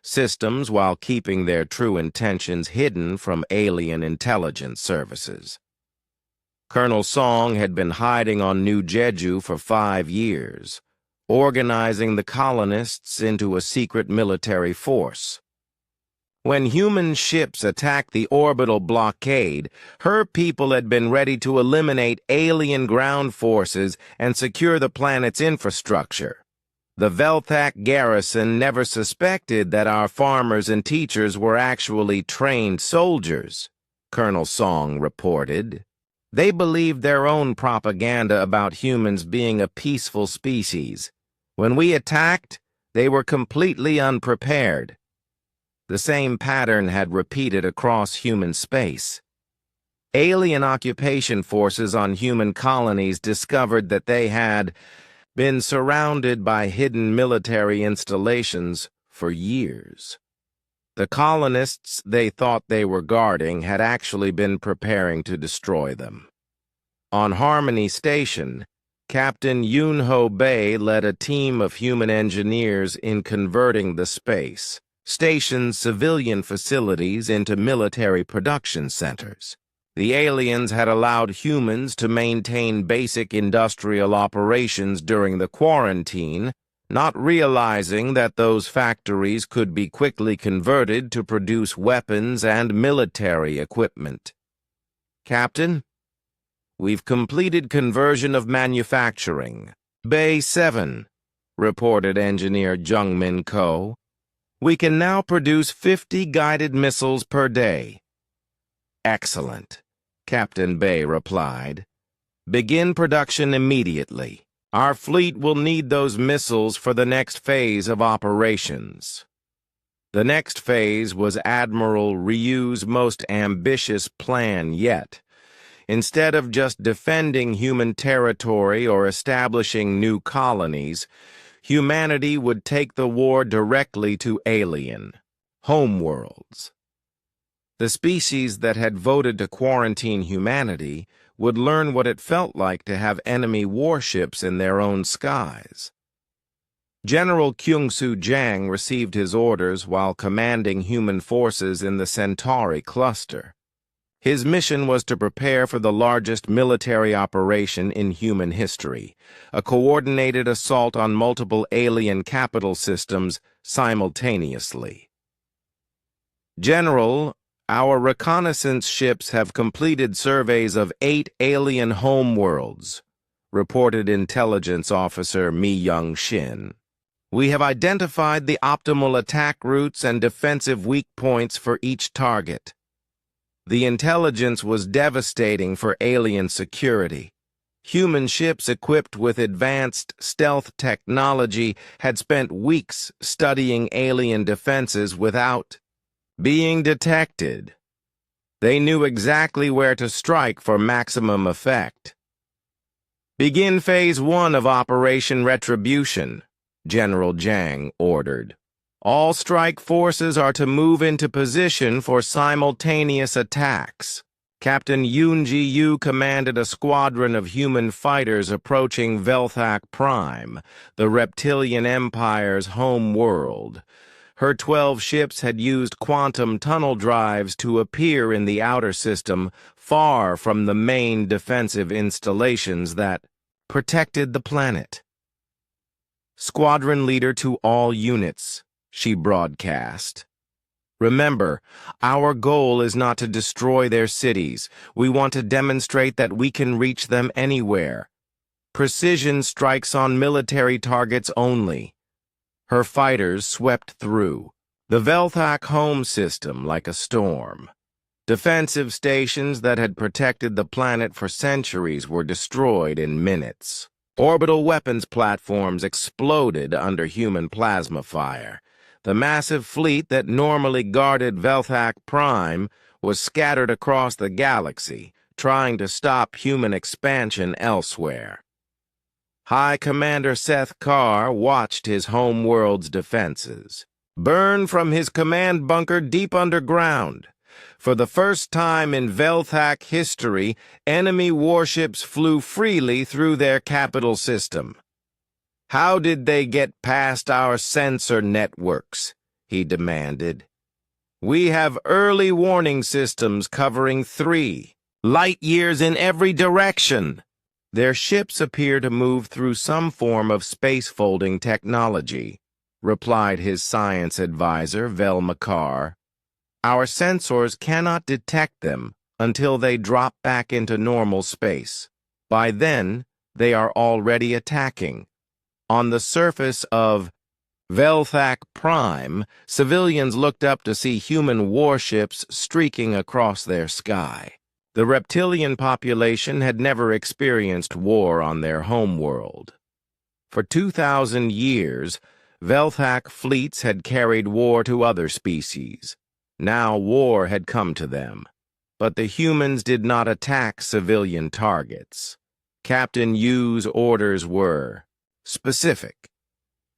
systems while keeping their true intentions hidden from alien intelligence services. Colonel Song had been hiding on New Jeju for 5 years, organizing the colonists into a secret military force. When human ships attacked the orbital blockade, her people had been ready to eliminate alien ground forces and secure the planet's infrastructure. The Velthak garrison never suspected that our farmers and teachers were actually trained soldiers, Colonel Song reported. They believed their own propaganda about humans being a peaceful species. When we attacked, they were completely unprepared. The same pattern had repeated across human space. Alien occupation forces on human colonies discovered that they had been surrounded by hidden military installations for years. The colonists they thought they were guarding had actually been preparing to destroy them. On Harmony Station, Captain Yunho Bei led a team of human engineers in converting the space station's civilian facilities into military production centers. The aliens had allowed humans to maintain basic industrial operations during the quarantine, not realizing that those factories could be quickly converted to produce weapons and military equipment. "Captain, we've completed conversion of manufacturing. Bay 7, reported engineer Jungmin Ko. "We can now produce 50 guided missiles per day." "Excellent," Captain Bay replied. "Begin production immediately. Our fleet will need those missiles for the next phase of operations." The next phase was Admiral Ryu's most ambitious plan yet. Instead of just defending human territory or establishing new colonies, humanity would take the war directly to alien homeworlds. The species that had voted to quarantine humanity would learn what it felt like to have enemy warships in their own skies. General Kyung-Soo Jang received his orders while commanding human forces in the Centauri cluster. His mission was to prepare for the largest military operation in human history, a coordinated assault on multiple alien capital systems simultaneously. General, our reconnaissance ships have completed surveys of 8 alien homeworlds, reported Intelligence Officer Mi Young-shin. We have identified the optimal attack routes and defensive weak points for each target. The intelligence was devastating for alien security. Human ships equipped with advanced stealth technology had spent weeks studying alien defenses without being detected. They knew exactly where to strike for maximum effect. Begin Phase 1 of Operation Retribution, General Jang ordered. All strike forces are to move into position for simultaneous attacks. Captain Yoon Ji-yu commanded a squadron of human fighters approaching Velthak Prime, the Reptilian Empire's home world. Her 12 ships had used quantum tunnel drives to appear in the outer system, far from the main defensive installations that protected the planet. Squadron leader to all units, she broadcast. Remember, our goal is not to destroy their cities. We want to demonstrate that we can reach them anywhere. Precision strikes on military targets only. Her fighters swept through the Velthak home system like a storm. Defensive stations that had protected the planet for centuries were destroyed in minutes. Orbital weapons platforms exploded under human plasma fire. The massive fleet that normally guarded Velthak Prime was scattered across the galaxy, trying to stop human expansion elsewhere. High Commander Seth Carr watched his home world's defenses burn from his command bunker deep underground. For the first time in Velthak history, enemy warships flew freely through their capital system. How did they get past our sensor networks? He demanded. We have early warning systems covering 3 light years in every direction. Their ships appear to move through some form of space-folding technology, replied his science advisor, Vel Makar. Our sensors cannot detect them until they drop back into normal space. By then, they are already attacking. On the surface of Velthak Prime, civilians looked up to see human warships streaking across their sky. The reptilian population had never experienced war on their homeworld. For 2,000 years, Velthak fleets had carried war to other species. Now war had come to them. But the humans did not attack civilian targets. Captain Yu's orders were specific.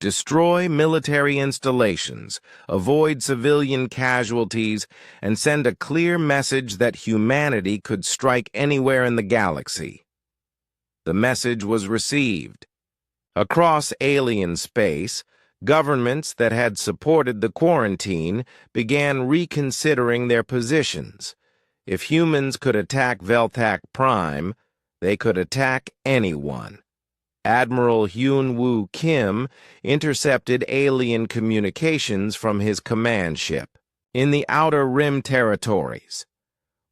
Destroy military installations, avoid civilian casualties, and send a clear message that humanity could strike anywhere in the galaxy. The message was received. Across alien space, governments that had supported the quarantine began reconsidering their positions. If humans could attack Velthak Prime, they could attack anyone. Admiral Hyun-woo Kim intercepted alien communications from his command ship in the Outer Rim territories.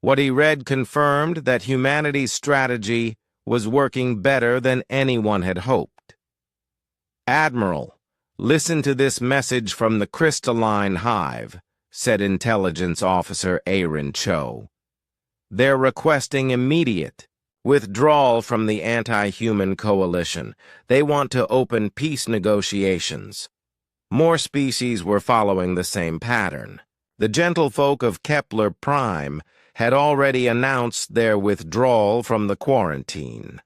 What he read confirmed that humanity's strategy was working better than anyone had hoped. Admiral, listen to this message from the Crystalline Hive, said Intelligence Officer Aaron Cho. They're requesting immediate withdrawal from the anti-human coalition. They want to open peace negotiations. More species were following the same pattern. The gentlefolk of Kepler Prime had already announced their withdrawal from the quarantine.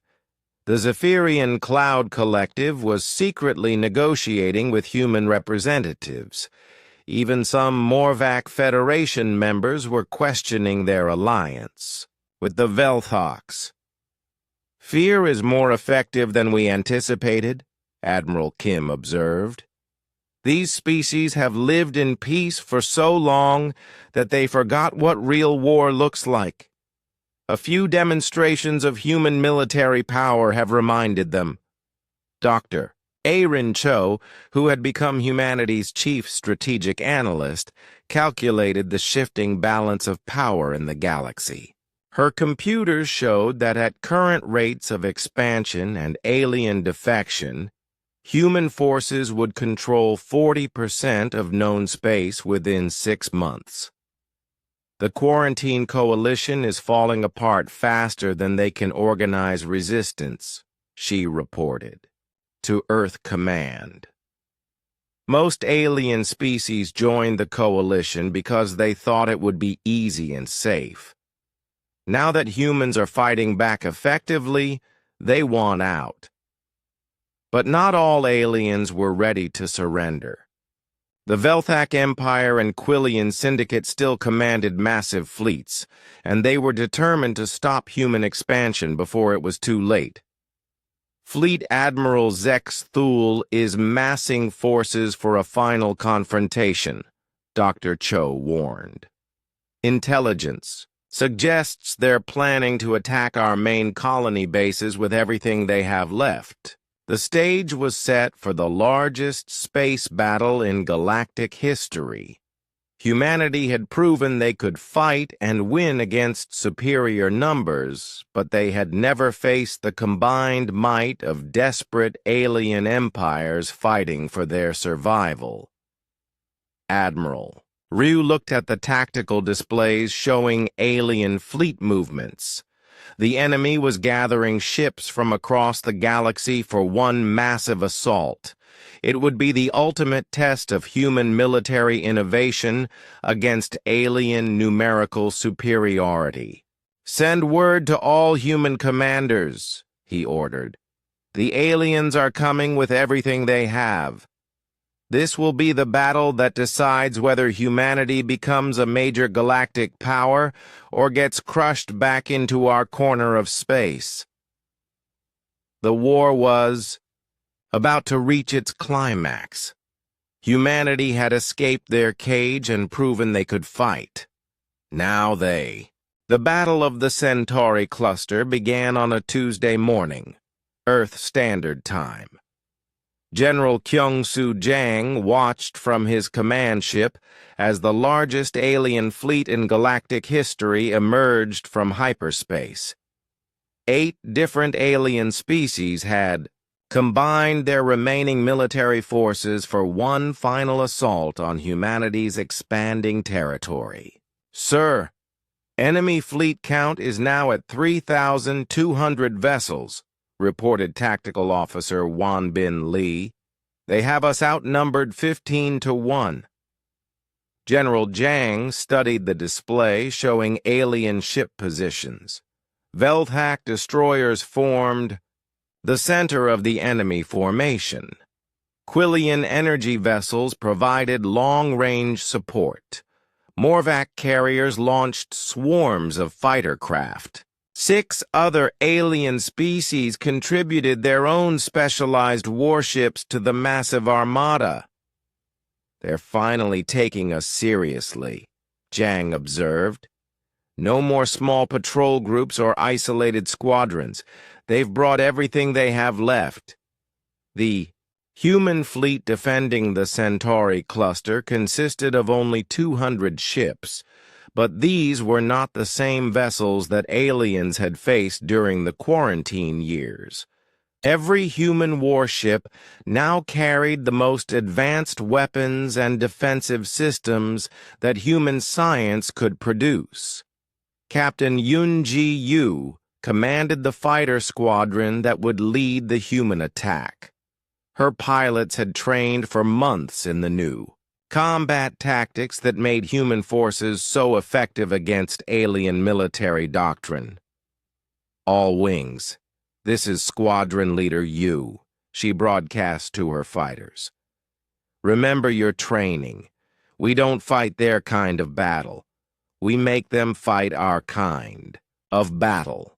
The Zephyrian Cloud Collective was secretly negotiating with human representatives. Even some Morvac Federation members were questioning their alliance with the Velthoks. Fear is more effective than we anticipated, Admiral Kim observed. These species have lived in peace for so long that they forgot what real war looks like. A few demonstrations of human military power have reminded them. Dr. Aaron Cho, who had become humanity's chief strategic analyst, calculated the shifting balance of power in the galaxy. Her computers showed that at current rates of expansion and alien defection, human forces would control 40% of known space within 6 months. The Quarantine Coalition is falling apart faster than they can organize resistance, she reported to Earth Command. Most alien species joined the coalition because they thought it would be easy and safe. Now that humans are fighting back effectively, they want out. But not all aliens were ready to surrender. The Velthak Empire and Quillian Syndicate still commanded massive fleets, and they were determined to stop human expansion before it was too late. Fleet Admiral Zex Thule is massing forces for a final confrontation, Dr. Cho warned. Intelligence suggests they're planning to attack our main colony bases with everything they have left. The stage was set for the largest space battle in galactic history. Humanity had proven they could fight and win against superior numbers, but they had never faced the combined might of desperate alien empires fighting for their survival. Admiral Ryu looked at the tactical displays showing alien fleet movements. The enemy was gathering ships from across the galaxy for one massive assault. It would be the ultimate test of human military innovation against alien numerical superiority. "Send word to all human commanders," he ordered. "The aliens are coming with everything they have. This will be the battle that decides whether humanity becomes a major galactic power or gets crushed back into our corner of space." The war was about to reach its climax. Humanity had escaped their cage and proven they could fight. Now The Battle of the Centauri Cluster began on a Tuesday morning, Earth Standard Time. General Kyung-Soo Jang watched from his command ship as the largest alien fleet in galactic history emerged from hyperspace. 8 different alien species had combined their remaining military forces for one final assault on humanity's expanding territory. "Sir, enemy fleet count is now at 3,200 vessels," reported Tactical Officer Wan Bin Lee. "They have us outnumbered 15-1. General Jang studied the display showing alien ship positions. Velthak destroyers formed the center of the enemy formation. Quillian energy vessels provided long-range support. Morvac carriers launched swarms of fighter craft. 6 other alien species contributed their own specialized warships to the massive armada. "They're finally taking us seriously," Jang observed. "No more small patrol groups or isolated squadrons. They've brought everything they have left." The human fleet defending the Centauri cluster consisted of only 200 ships, but these were not the same vessels that aliens had faced during the quarantine years. Every human warship now carried the most advanced weapons and defensive systems that human science could produce. Captain Yoon-ji Yu commanded the fighter squadron that would lead the human attack. Her pilots had trained for months in the new combat tactics that made human forces so effective against alien military doctrine. "All wings, this is Squadron Leader Yu," she broadcast to her fighters. "Remember your training. We don't fight their kind of battle. We make them fight our kind of battle."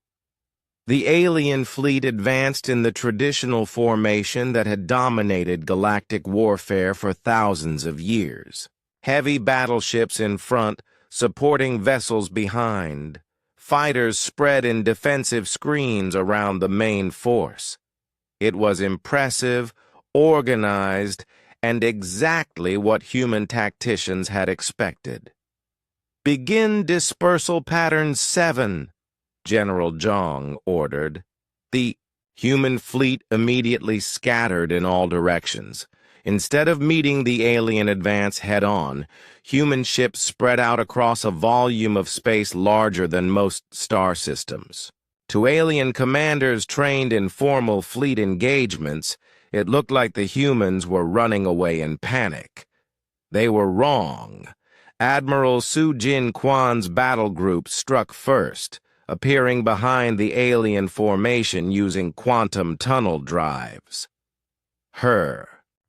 The alien fleet advanced in the traditional formation that had dominated galactic warfare for thousands of years. Heavy battleships in front, supporting vessels behind. Fighters spread in defensive screens around the main force. It was impressive, organized, and exactly what human tacticians had expected. "Begin dispersal pattern 7, General Zhang ordered. The human fleet immediately scattered in all directions. Instead of meeting the alien advance head-on, human ships spread out across a volume of space larger than most star systems. To alien commanders trained in formal fleet engagements, it looked like the humans were running away in panic. They were wrong. Admiral Su Jin Quan's battle group struck first, appearing behind the alien formation using quantum tunnel drives.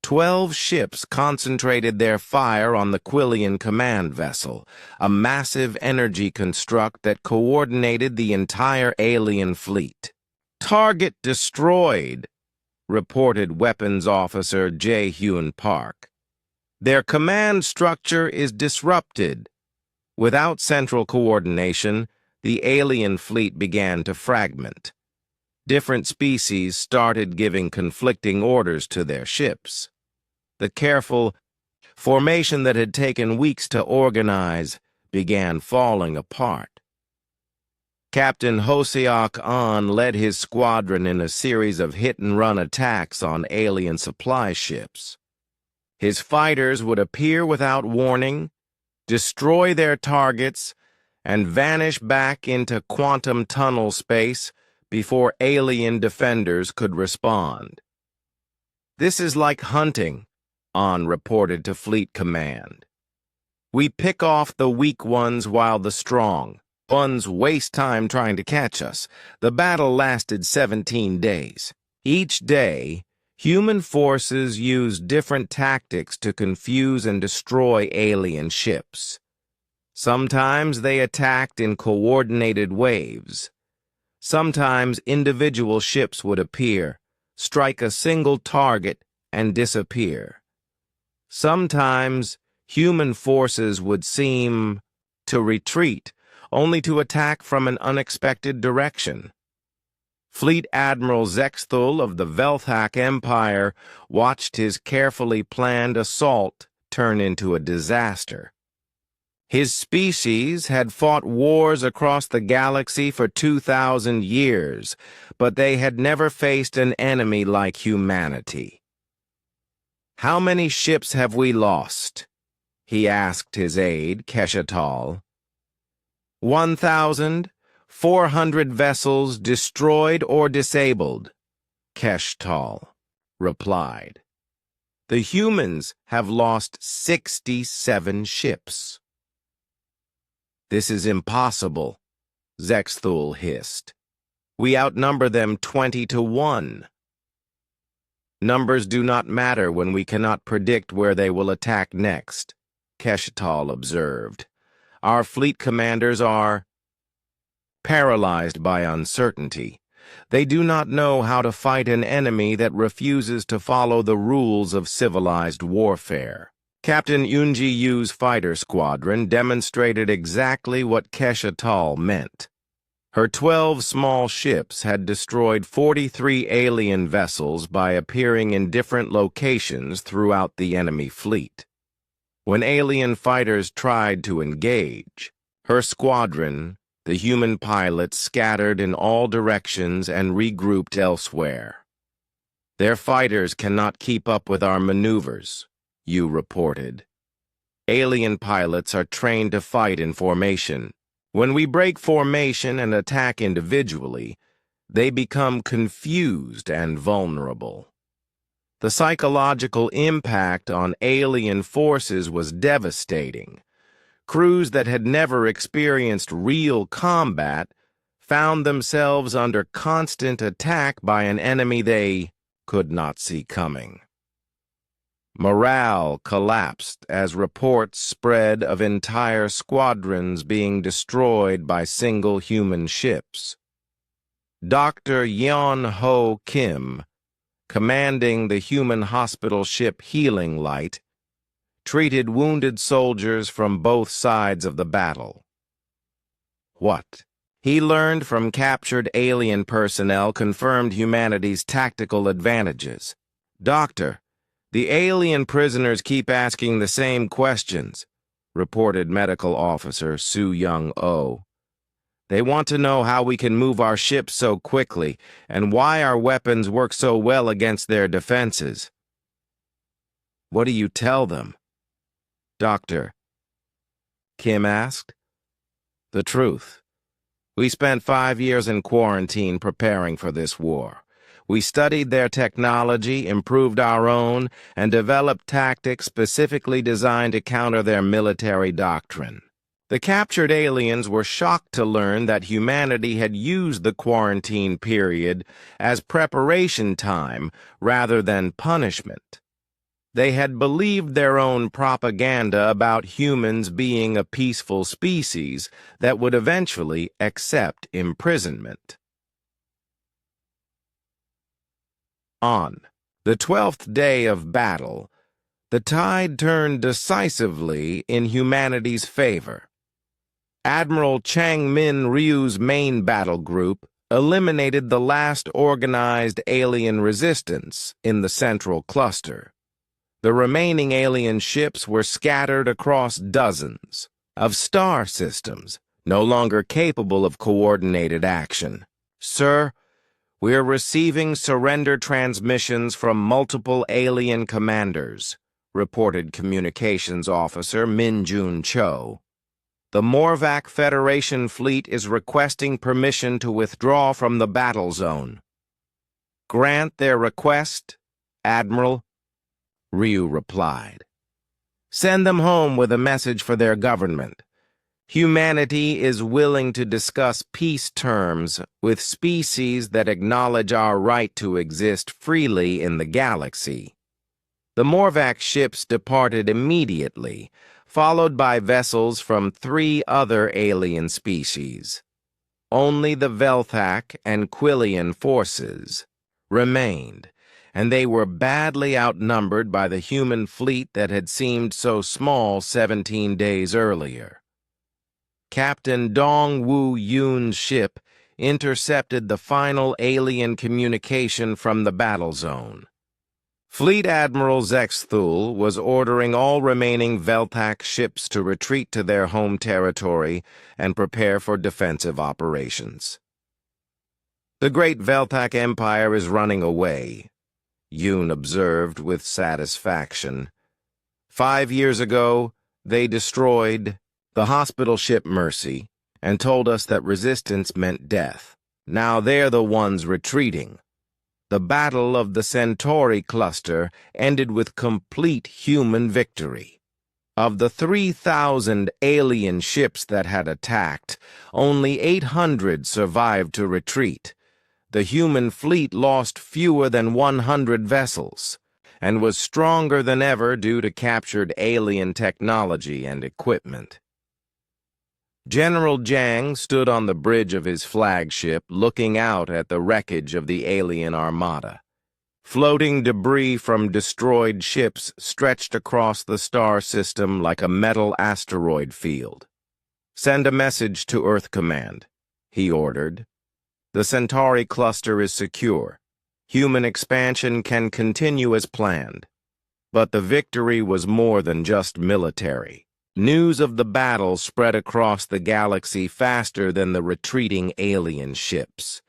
12 ships concentrated their fire on the Quillian command vessel, a massive energy construct that coordinated the entire alien fleet. "Target destroyed," reported Weapons Officer Jae-Hyun Park. "Their command structure is disrupted." Without central coordination, the alien fleet began to fragment. Different species started giving conflicting orders to their ships. The careful formation that had taken weeks to organize began falling apart. Captain Hoseok An led his squadron in a series of hit-and-run attacks on alien supply ships. His fighters would appear without warning, destroy their targets, and vanish back into quantum tunnel space before alien defenders could respond. "This is like hunting," An reported to Fleet Command. "We pick off the weak ones while the strong ones waste time trying to catch us." The battle lasted 17 days. Each day, human forces used different tactics to confuse and destroy alien ships. Sometimes they attacked in coordinated waves. Sometimes individual ships would appear, strike a single target, and disappear. Sometimes human forces would seem to retreat, only to attack from an unexpected direction. Fleet Admiral Zexthul of the Velthak Empire watched his carefully planned assault turn into a disaster. His species had fought wars across the galaxy for 2,000 years, but they had never faced an enemy like humanity. "How many ships have we lost?" he asked his aide, Keshatal. 1,400 vessels destroyed or disabled," Keshtal replied. "The humans have lost 67 ships." "This is impossible," Zexthul hissed. "We outnumber them 20-1. "Numbers do not matter when we cannot predict where they will attack next," Keshatal observed. "Our fleet commanders are paralyzed by uncertainty. They do not know how to fight an enemy that refuses to follow the rules of civilized warfare." Captain Yunji Yu's fighter squadron demonstrated exactly what Keshatal meant. Her 12 small ships had destroyed 43 alien vessels by appearing in different locations throughout the enemy fleet. When alien fighters tried to engage, her squadron, the human pilots, scattered in all directions and regrouped elsewhere. "Their fighters cannot keep up with our maneuvers," Yu reported. "Alien pilots are trained to fight in formation. When we break formation and attack individually, they become confused and vulnerable." The psychological impact on alien forces was devastating. Crews that had never experienced real combat found themselves under constant attack by an enemy they could not see coming. Morale collapsed as reports spread of entire squadrons being destroyed by single human ships. Dr. Yeon-ho Kim, commanding the human hospital ship Healing Light, treated wounded soldiers from both sides of the battle. What he learned from captured alien personnel confirmed humanity's tactical advantages. Doctor, the alien prisoners keep asking the same questions, reported Medical Officer Soo Young-oh. They want to know how we can move our ships so quickly and why our weapons work so well against their defenses. What do you tell them? Doctor, Kim asked. The truth. We spent 5 years in quarantine preparing for this war. We studied their technology, improved our own, and developed tactics specifically designed to counter their military doctrine. The captured aliens were shocked to learn that humanity had used the quarantine period as preparation time rather than punishment. They had believed their own propaganda about humans being a peaceful species that would eventually accept imprisonment. On the 12th day of battle, the tide turned decisively in humanity's favor. Admiral Chang Min Ryu's main battle group eliminated the last organized alien resistance in the central cluster. The remaining alien ships were scattered across dozens of star systems, no longer capable of coordinated action. Sir, we're receiving surrender transmissions from multiple alien commanders, reported Communications Officer Min Jun Cho. The Morvac Federation fleet is requesting permission to withdraw from the battle zone. Grant their request, Admiral, Ryu replied. Send them home with a message for their government. Humanity is willing to discuss peace terms with species that acknowledge our right to exist freely in the galaxy. The Morvac ships departed immediately, followed by vessels from 3 other alien species. Only the Velthak and Quillian forces remained, and they were badly outnumbered by the human fleet that had seemed so small 17 days earlier. Captain Dong Woo Yoon's ship intercepted the final alien communication from the battle zone. Fleet Admiral Zexthul was ordering all remaining Velthak ships to retreat to their home territory and prepare for defensive operations. The great Velthak Empire is running away, Yoon observed with satisfaction. 5 years ago, they destroyed the hospital ship Mercy and told us that resistance meant death. Now they're the ones retreating. The Battle of the Centauri cluster ended with complete human victory. Of the 3,000 alien ships that had attacked, only 800 survived to retreat. The human fleet lost fewer than 100 vessels, and was stronger than ever due to captured alien technology and equipment. General Jiang stood on the bridge of his flagship looking out at the wreckage of the alien armada. Floating debris from destroyed ships stretched across the star system like a metal asteroid field. Send a message to Earth Command, he ordered. The Centauri cluster is secure. Human expansion can continue as planned. But the victory was more than just military. News of the battle spread across the galaxy faster than the retreating alien ships.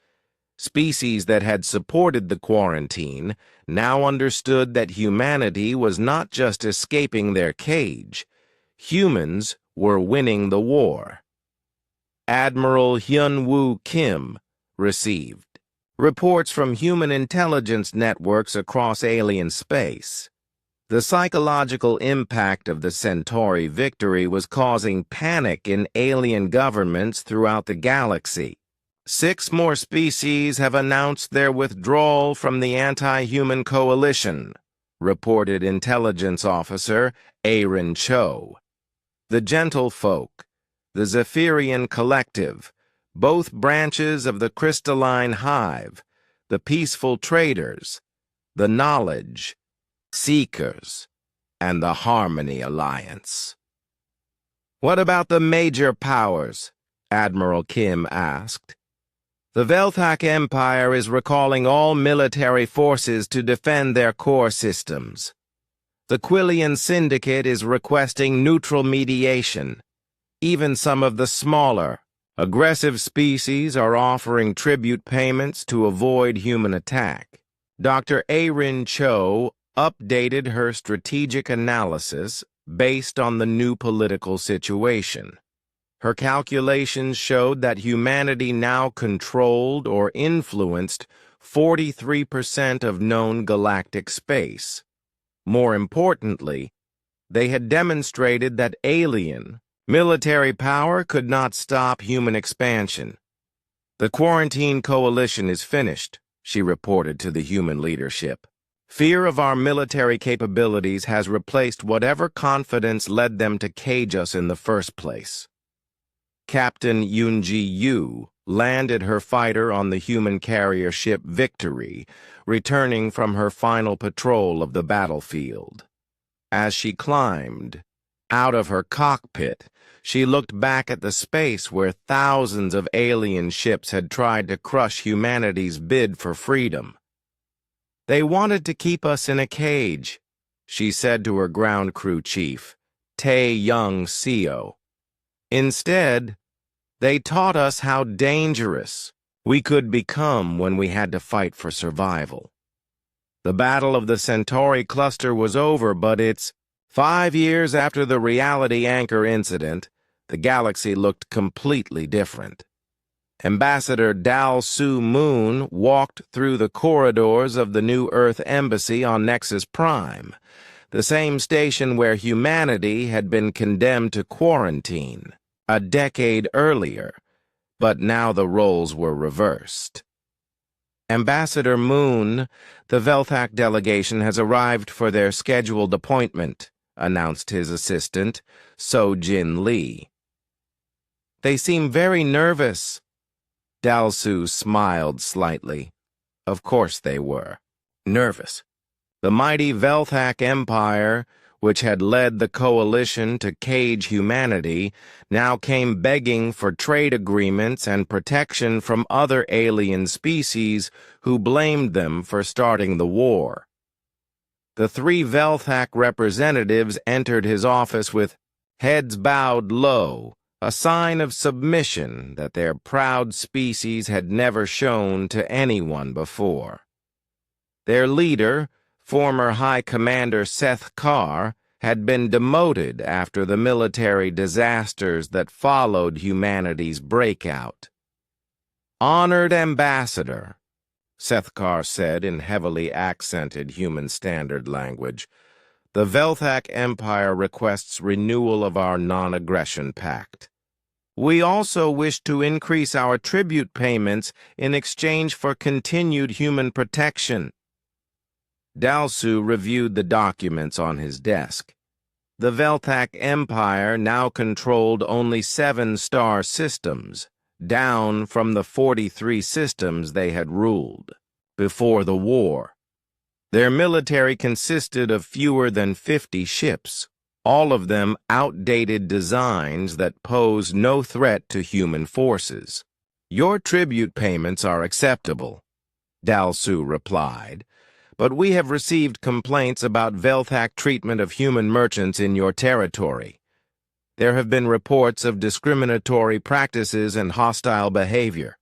Species that had supported the quarantine now understood that humanity was not just escaping their cage. Humans were winning the war. Admiral Hyun-woo Kim received reports from human intelligence networks across alien space. The psychological impact of the Centauri victory was causing panic in alien governments throughout the galaxy. 6 more species have announced their withdrawal from the anti-human coalition, reported Intelligence Officer Aaron Cho. The Gentlefolk, the Zephyrian Collective, both branches of the crystalline hive, the peaceful traders, the knowledge seekers, and the Harmony Alliance. "What about the major powers?" Admiral Kim asked. "The Velthak Empire is recalling all military forces to defend their core systems. The Quillian Syndicate is requesting neutral mediation. Even some of the smaller, aggressive species are offering tribute payments to avoid human attack." Dr. Arin Cho updated her strategic analysis based on the new political situation. Her calculations showed that humanity now controlled or influenced 43% of known galactic space. More importantly, they had demonstrated that alien, military power could not stop human expansion. "The Quarantine Coalition is finished," she reported to the human leadership. "Fear of our military capabilities has replaced whatever confidence led them to cage us in the first place." Captain Yoonji Yu landed her fighter on the human carrier ship Victory, returning from her final patrol of the battlefield. As she climbed out of her cockpit, she looked back at the space where thousands of alien ships had tried to crush humanity's bid for freedom. "They wanted to keep us in a cage," she said to her ground crew chief, Tae Young Seo. "Instead, they taught us how dangerous we could become when we had to fight for survival." The Battle of the Centauri cluster was over, but it's 5 years after the reality anchor incident. The galaxy looked completely different. Ambassador Dal Su Moon walked through the corridors of the New Earth Embassy on Nexus Prime, the same station where humanity had been condemned to quarantine a decade earlier, but now the roles were reversed. "Ambassador Moon, the Velthak delegation has arrived for their scheduled appointment," announced his assistant, So Jin Lee. "They seem very nervous." Dalsu smiled slightly. Of course they were. Nervous. The mighty Velthak Empire, which had led the coalition to cage humanity, now came begging for trade agreements and protection from other alien species who blamed them for starting the war. The 3 Velthak representatives entered his office with heads bowed low, a sign of submission that their proud species had never shown to anyone before. Their leader, former High Commander Seth Carr, had been demoted after the military disasters that followed humanity's breakout. "Honored Ambassador," Seth Carr said in heavily accented human standard language, "the Velthak Empire requests renewal of our non-aggression pact. We also wish to increase our tribute payments in exchange for continued human protection." Dalsu reviewed the documents on his desk. The Velthak Empire now controlled only 7 star systems, down from the 43 systems they had ruled before the war. Their military consisted of fewer than 50 ships, all of them outdated designs that pose no threat to human forces. "Your tribute payments are acceptable," Dalsu replied, "but we have received complaints about Velthak treatment of human merchants in your territory. There have been reports of discriminatory practices and hostile behavior."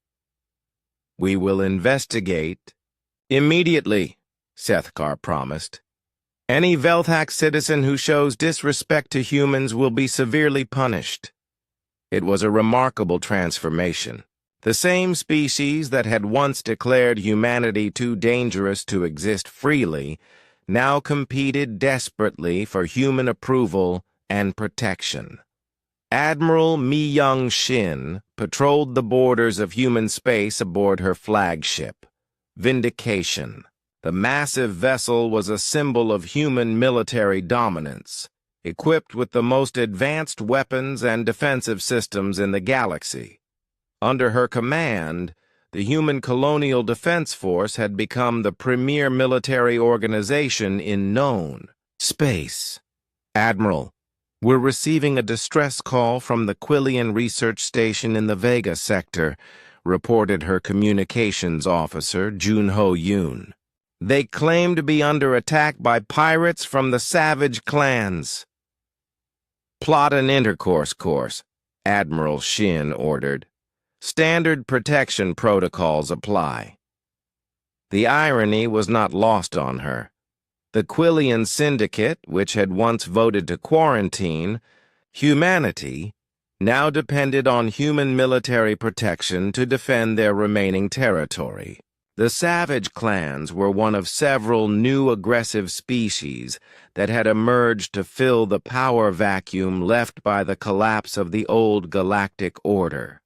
"We will investigate immediately," Sethkar promised. "Any Velthak citizen who shows disrespect to humans will be severely punished." It was a remarkable transformation. The same species that had once declared humanity too dangerous to exist freely now competed desperately for human approval and protection. Admiral Mi Young Shin patrolled the borders of human space aboard her flagship, Vindication. The massive vessel was a symbol of human military dominance, equipped with the most advanced weapons and defensive systems in the galaxy. Under her command, the Human Colonial Defense Force had become the premier military organization in known space. Admiral, we're receiving a distress call from the Quillian Research Station in the Vega sector, reported her communications officer, Junho Yoon. They claim to be under attack by pirates from the Savage clans. Plot an intercourse course, Admiral Shin ordered. Standard protection protocols apply. The irony was not lost on her. The Quillian Syndicate, which had once voted to quarantine humanity, now depended on human military protection to defend their remaining territory. The Savage clans were one of several new aggressive species that had emerged to fill the power vacuum left by the collapse of the old galactic order.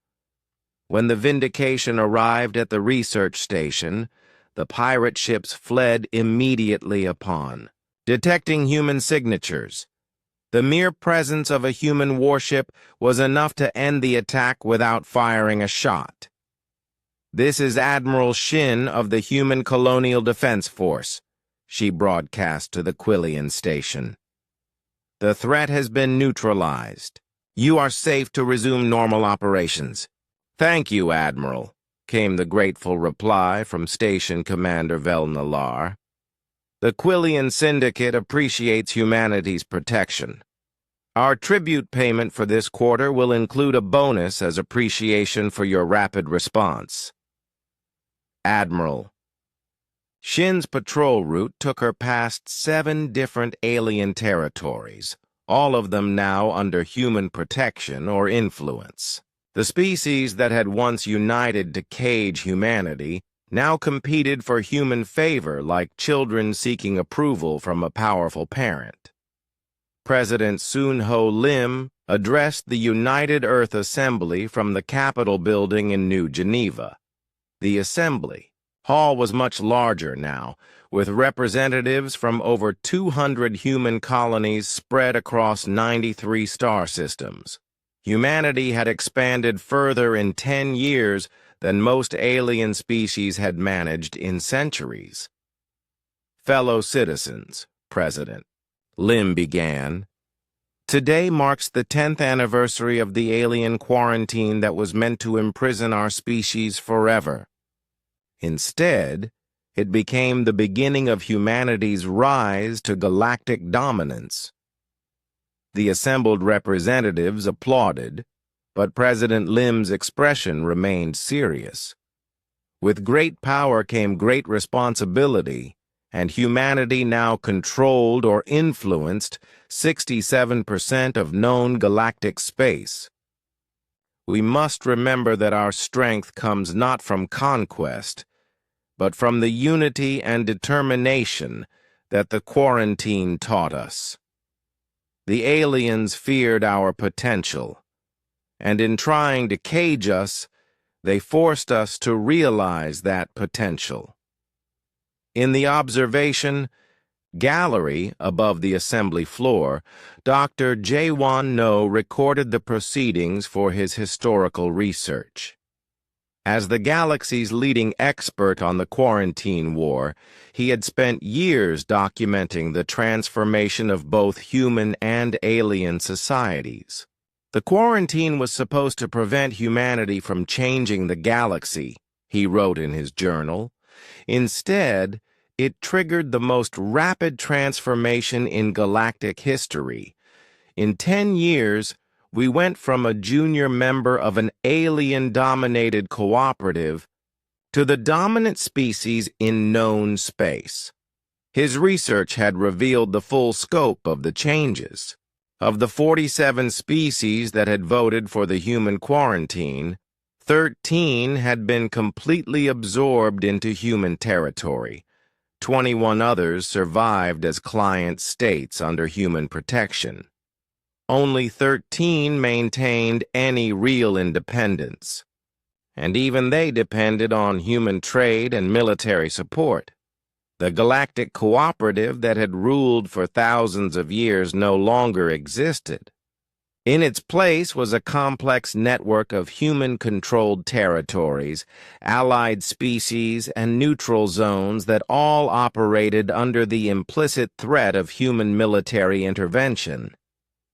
When the Vindication arrived at the research station, the pirate ships fled immediately upon. Detecting human signatures, the mere presence of a human warship was enough to end the attack without firing a shot. This is Admiral Shin of the Human Colonial Defense Force, she broadcast to the Quillian station. The threat has been neutralized. You are safe to resume normal operations. Thank you, Admiral, came the grateful reply from Station Commander Velnalar. The Quillian Syndicate appreciates humanity's protection. Our tribute payment for this quarter will include a bonus as appreciation for your rapid response. Admiral. Shin's patrol route took her past 7 different alien territories, all of them now under human protection or influence. The species that had once united to cage humanity now competed for human favor like children seeking approval from a powerful parent. President Soon-Ho Lim addressed the United Earth Assembly from the Capitol building in New Geneva. The Assembly Hall was much larger now, with representatives from over 200 human colonies spread across 93 star systems. Humanity had expanded further in 10 years than most alien species had managed in centuries. Fellow citizens, President Lim began, today marks the 10th anniversary of the alien quarantine that was meant to imprison our species forever. Instead, it became the beginning of humanity's rise to galactic dominance. The assembled representatives applauded, but President Lim's expression remained serious. With great power came great responsibility, and humanity now controlled or influenced 67% of known galactic space. We must remember that our strength comes not from conquest, but from the unity and determination that the quarantine taught us. The aliens feared our potential, and in trying to cage us, they forced us to realize that potential. In the observation gallery above the assembly floor, Dr. Jaewon No recorded the proceedings for his historical research. As the galaxy's leading expert on the quarantine war, he had spent years documenting the transformation of both human and alien societies. The quarantine was supposed to prevent humanity from changing the galaxy, he wrote in his journal. Instead, it triggered the most rapid transformation in galactic history. In 10 years, we went from a junior member of an alien-dominated cooperative to the dominant species in known space. His research had revealed the full scope of the changes. Of the 47 species that had voted for the human quarantine, 13 had been completely absorbed into human territory. 21 others survived as client states under human protection. Only 13 maintained any real independence, and even they depended on human trade and military support. The galactic cooperative that had ruled for thousands of years no longer existed. In its place was a complex network of human-controlled territories, allied species, and neutral zones that all operated under the implicit threat of human military intervention.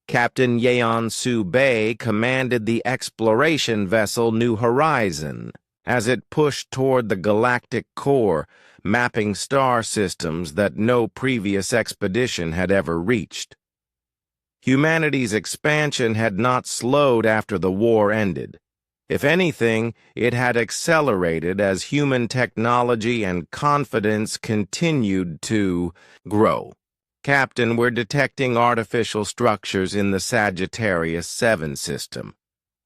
Captain Yeon-Soo Bae commanded the exploration vessel New Horizon as it pushed toward the galactic core, mapping star systems that no previous expedition had ever reached. Humanity's expansion had not slowed after the war ended. If anything, it had accelerated as human technology and confidence continued to grow. Captain, we're detecting artificial structures in the Sagittarius 7 system,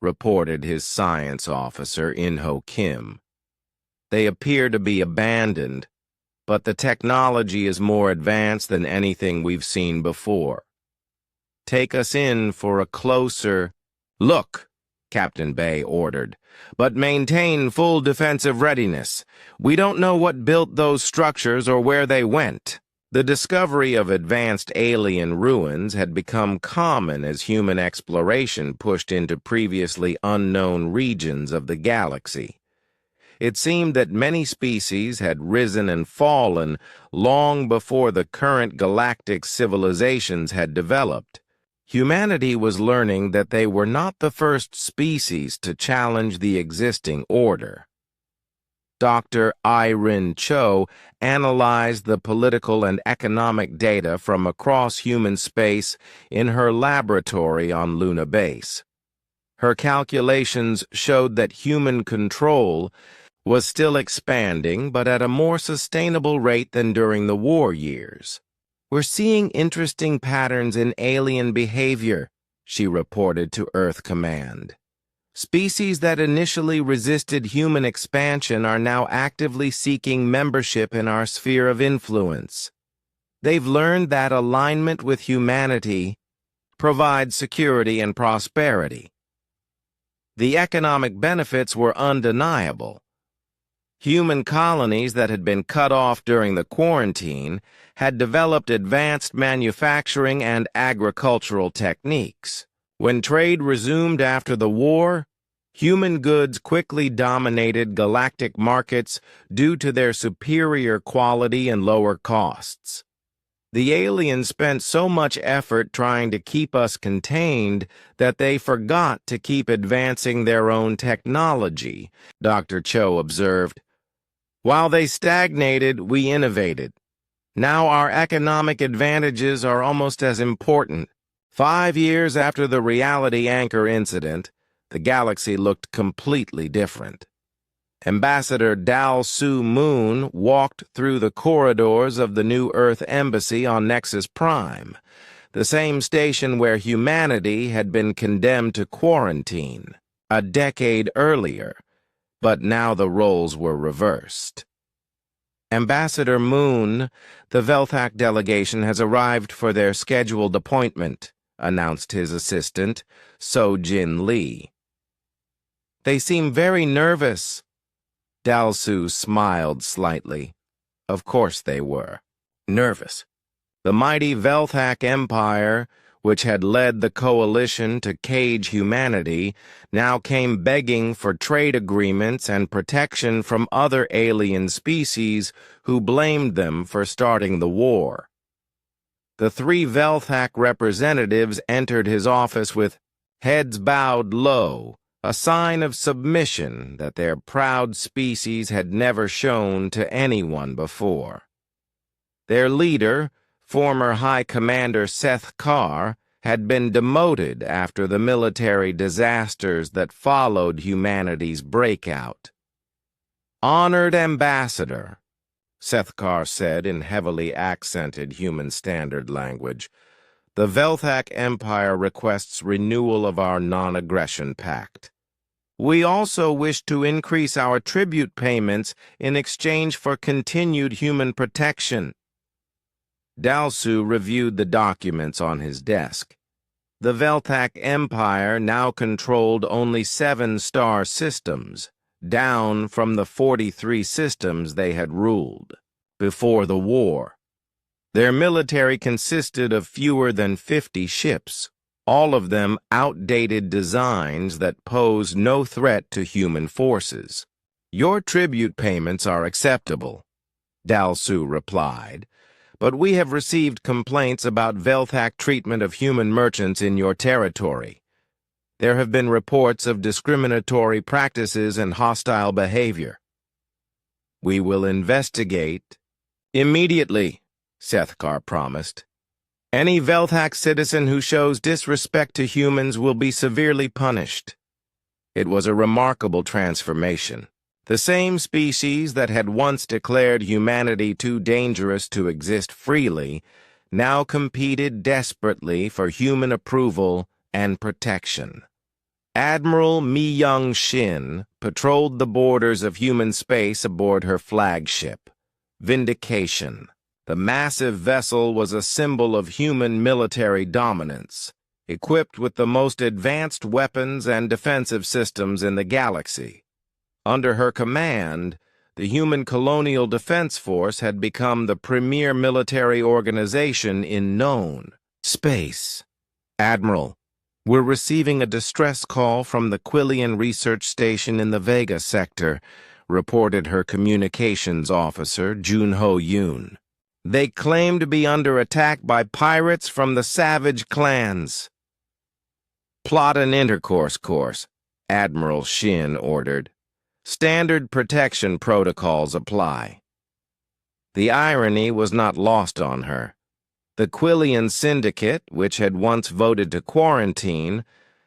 reported his science officer, In-ho Kim. They appear to be abandoned, but the technology is more advanced than anything we've seen before. Take us in for a closer look, Captain Bae ordered, but maintain full defensive readiness. We don't know what built those structures or where they went. The discovery of advanced alien ruins had become common as human exploration pushed into previously unknown regions of the galaxy. It seemed that many species had risen and fallen long before the current galactic civilizations had developed. Humanity was learning that they were not the first species to challenge the existing order. Dr. Irene Cho analyzed the political and economic data from across human space in her laboratory on Luna Base. Her calculations showed that human control was still expanding, but at a more sustainable rate than during the war years. We're seeing interesting patterns in alien behavior, she reported to Earth Command. Species that initially resisted human expansion are now actively seeking membership in our sphere of influence. They've learned that alignment with humanity provides security and prosperity. The economic benefits were undeniable. Human colonies that had been cut off during the quarantine had developed advanced manufacturing and agricultural techniques. When trade resumed after the war, human goods quickly dominated galactic markets due to their superior quality and lower costs. The aliens spent so much effort trying to keep us contained that they forgot to keep advancing their own technology, Dr. Cho observed. While they stagnated, we innovated. Now our economic advantages are almost as important. 5 years after the reality anchor incident, the galaxy looked completely different. Ambassador Dal Su Moon walked through the corridors of the New Earth Embassy on Nexus Prime, the same station where humanity had been condemned to quarantine a decade earlier, but now the roles were reversed. Ambassador Moon, the Velthak delegation has arrived for their scheduled appointment, announced his assistant, So-Jin Lee. They seem very nervous. Dalsu smiled slightly. Of course they were. Nervous. The mighty Velthak Empire, which had led the coalition to cage humanity, now came begging for trade agreements and protection from other alien species who blamed them for starting the war. The 3 Velthak representatives entered his office with heads bowed low, a sign of submission that their proud species had never shown to anyone before. Their leader, former High Commander Seth Carr, had been demoted after the military disasters that followed humanity's breakout. Honored Ambassador, Seth Carr said in heavily accented human standard language, the Velthak Empire requests renewal of our non-aggression pact. We also wish to increase our tribute payments in exchange for continued human protection. Dalsu reviewed the documents on his desk. The Velthak Empire now controlled only 7 star systems, down from the 43 systems they had ruled before the war. Their military consisted of fewer than 50 ships, all of them outdated designs that pose no threat to human forces. "Your tribute payments are acceptable," Dalsu replied, "but we have received complaints about Velthak treatment of human merchants in your territory. There have been reports of discriminatory practices and hostile behavior. We will investigate immediately," Sethkar promised. "Any Velthak citizen who shows disrespect to humans will be severely punished." It was a remarkable transformation. The same species that had once declared humanity too dangerous to exist freely now competed desperately for human approval and protection. Admiral Mi-Young Shin patrolled the borders of human space aboard her flagship, Vindication. The massive vessel was a symbol of human military dominance, equipped with the most advanced weapons and defensive systems in the galaxy. Under her command, the Human Colonial Defense Force had become the premier military organization in known space. "Admiral, we're receiving a distress call from the Quillian Research Station in the Vega sector," reported her communications officer, Junho Yoon. "They claim to be under attack by pirates from the Savage clans." "Plot an intercourse course," Admiral Shin ordered. "Standard protection protocols apply." The irony was not lost on her. The Quillian Syndicate, which had once voted to quarantine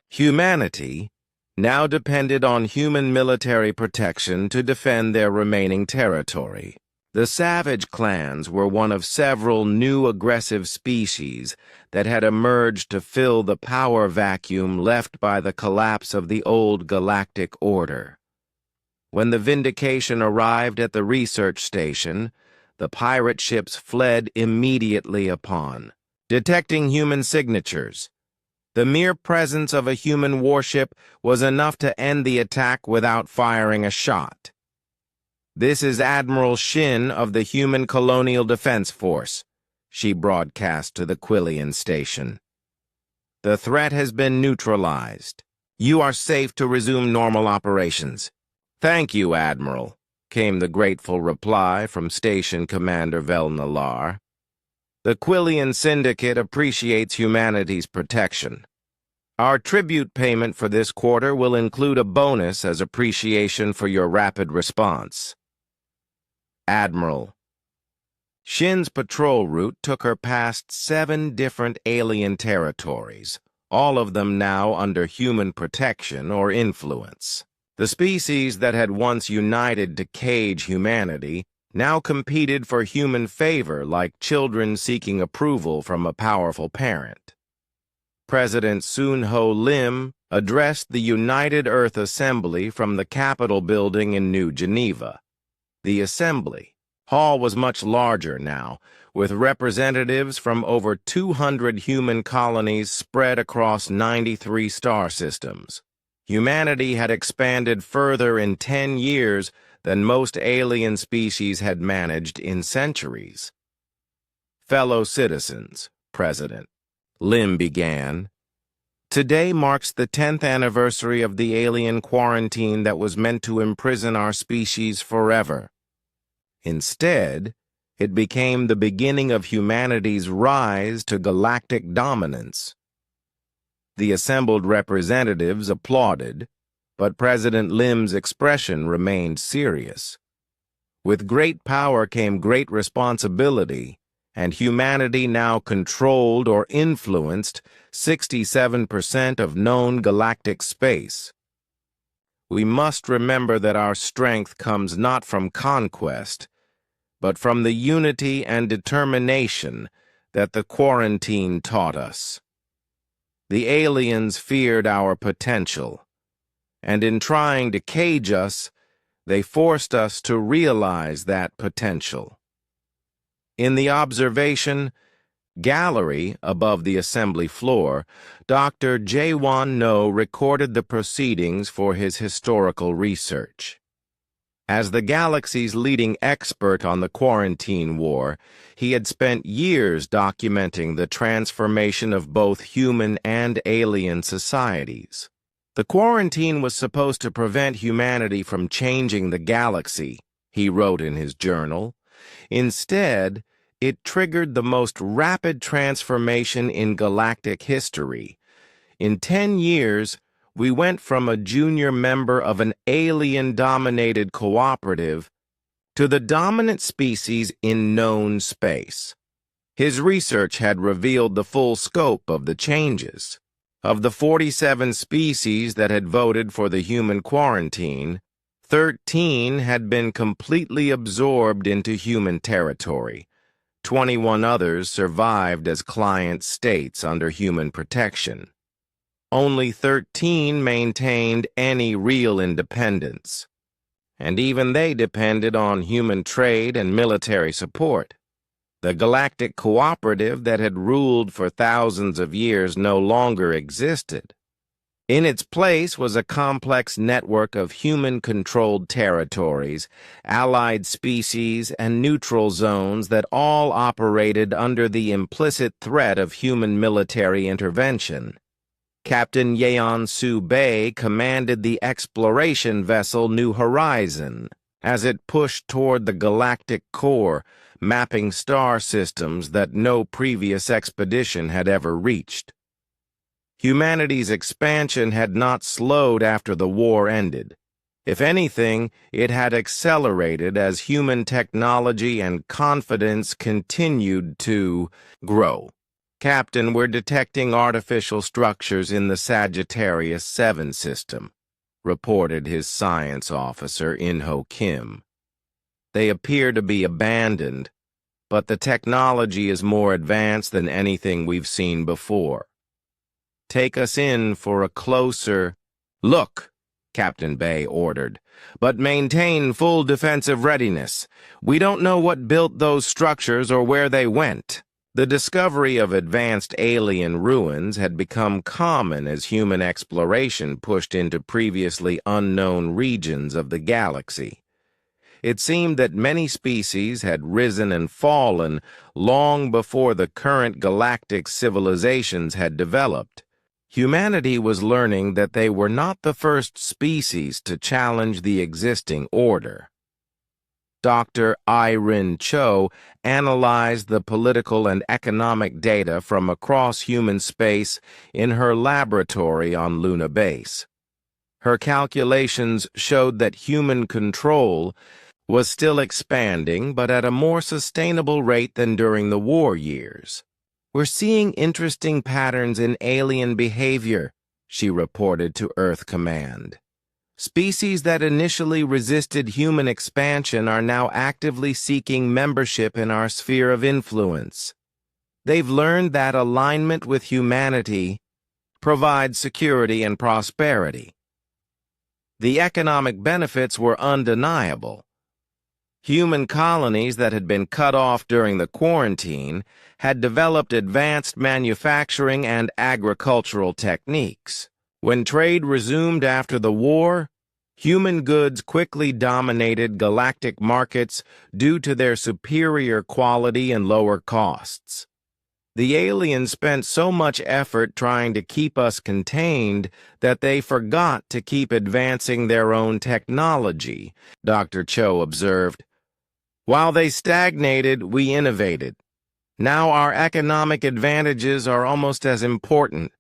humanity, now depended on human military protection to defend their remaining territory. The Savage clans were one of several new aggressive species that had emerged to fill the power vacuum left by the collapse of the old galactic order. When the Vindication arrived at the research station, the pirate ships fled immediately upon. Detecting human signatures, the mere presence of a human warship was enough to end the attack without firing a shot. "This is Admiral Shin of the Human Colonial Defense Force," she broadcast to the Quillian station. "The threat has been neutralized. You are safe to resume normal operations." "Thank you, Admiral," came the grateful reply from Station Commander Velnalar. "The Quillian Syndicate appreciates humanity's protection. Our tribute payment for this quarter will include a bonus as appreciation for your rapid response." "Admiral." Shin's patrol route took her past 7 different alien territories, all of them now under human protection or influence. The species that had once united to cage humanity now competed for human favor like children seeking approval from a powerful parent. President Soon-Ho Lim addressed the United Earth Assembly from the Capitol building in New Geneva. The Assembly Hall was much larger now, with representatives from over 200 human colonies spread across 93 star systems. Humanity had expanded further in 10 years than most alien species had managed in centuries. "Fellow citizens," President Lim began, "today marks the 10th anniversary of the alien quarantine that was meant to imprison our species forever. Instead, it became the beginning of humanity's rise to galactic dominance." The assembled representatives applauded, but President Lim's expression remained serious. With great power came great responsibility, and humanity now controlled or influenced 67% of known galactic space. "We must remember that our strength comes not from conquest, but from the unity and determination that the quarantine taught us. The aliens feared our potential, and in trying to cage us, they forced us to realize that potential." In the observation gallery above the assembly floor, Dr. Jaewon No recorded the proceedings for his historical research. As the galaxy's leading expert on the Quarantine War, he had spent years documenting the transformation of both human and alien societies. The quarantine was supposed to prevent humanity from changing the galaxy, he wrote in his journal. Instead, it triggered the most rapid transformation in galactic history. In 10 years, we went from a junior member of an alien-dominated cooperative to the dominant species in known space. His research had revealed the full scope of the changes. Of the 47 species that had voted for the human quarantine, 13 had been completely absorbed into human territory. 21 others survived as client states under human protection. Only 13 maintained any real independence, and even they depended on human trade and military support. The galactic cooperative that had ruled for thousands of years no longer existed. In its place was a complex network of human-controlled territories, allied species, and neutral zones that all operated under the implicit threat of human military intervention. Captain Yeon-Su Bei commanded the exploration vessel New Horizon as it pushed toward the galactic core, mapping star systems that no previous expedition had ever reached. Humanity's expansion had not slowed after the war ended. If anything, it had accelerated as human technology and confidence continued to grow. Captain, we're detecting artificial structures in the Sagittarius 7 system, reported his science officer, In-Ho Kim. They appear to be abandoned, but the technology is more advanced than anything we've seen before. Take us in for a closer look, Captain Bei ordered, but maintain full defensive readiness. We don't know what built those structures or where they went. The discovery of advanced alien ruins had become common as human exploration pushed into previously unknown regions of the galaxy. It seemed that many species had risen and fallen long before the current galactic civilizations had developed. Humanity was learning that they were not the first species to challenge the existing order. Dr. Irene Cho analyzed the political and economic data from across human space in her laboratory on Luna Base. Her calculations showed that human control was still expanding, but at a more sustainable rate than during the war years. We're seeing interesting patterns in alien behavior, she reported to Earth Command. Species that initially resisted human expansion are now actively seeking membership in our sphere of influence. They've learned that alignment with humanity provides security and prosperity. The economic benefits were undeniable. Human colonies that had been cut off during the quarantine had developed advanced manufacturing and agricultural techniques. When trade resumed after the war, human goods quickly dominated galactic markets due to their superior quality and lower costs. The aliens spent so much effort trying to keep us contained that they forgot to keep advancing their own technology, Dr. Cho observed. While they stagnated, we innovated. Now our economic advantages are almost as important.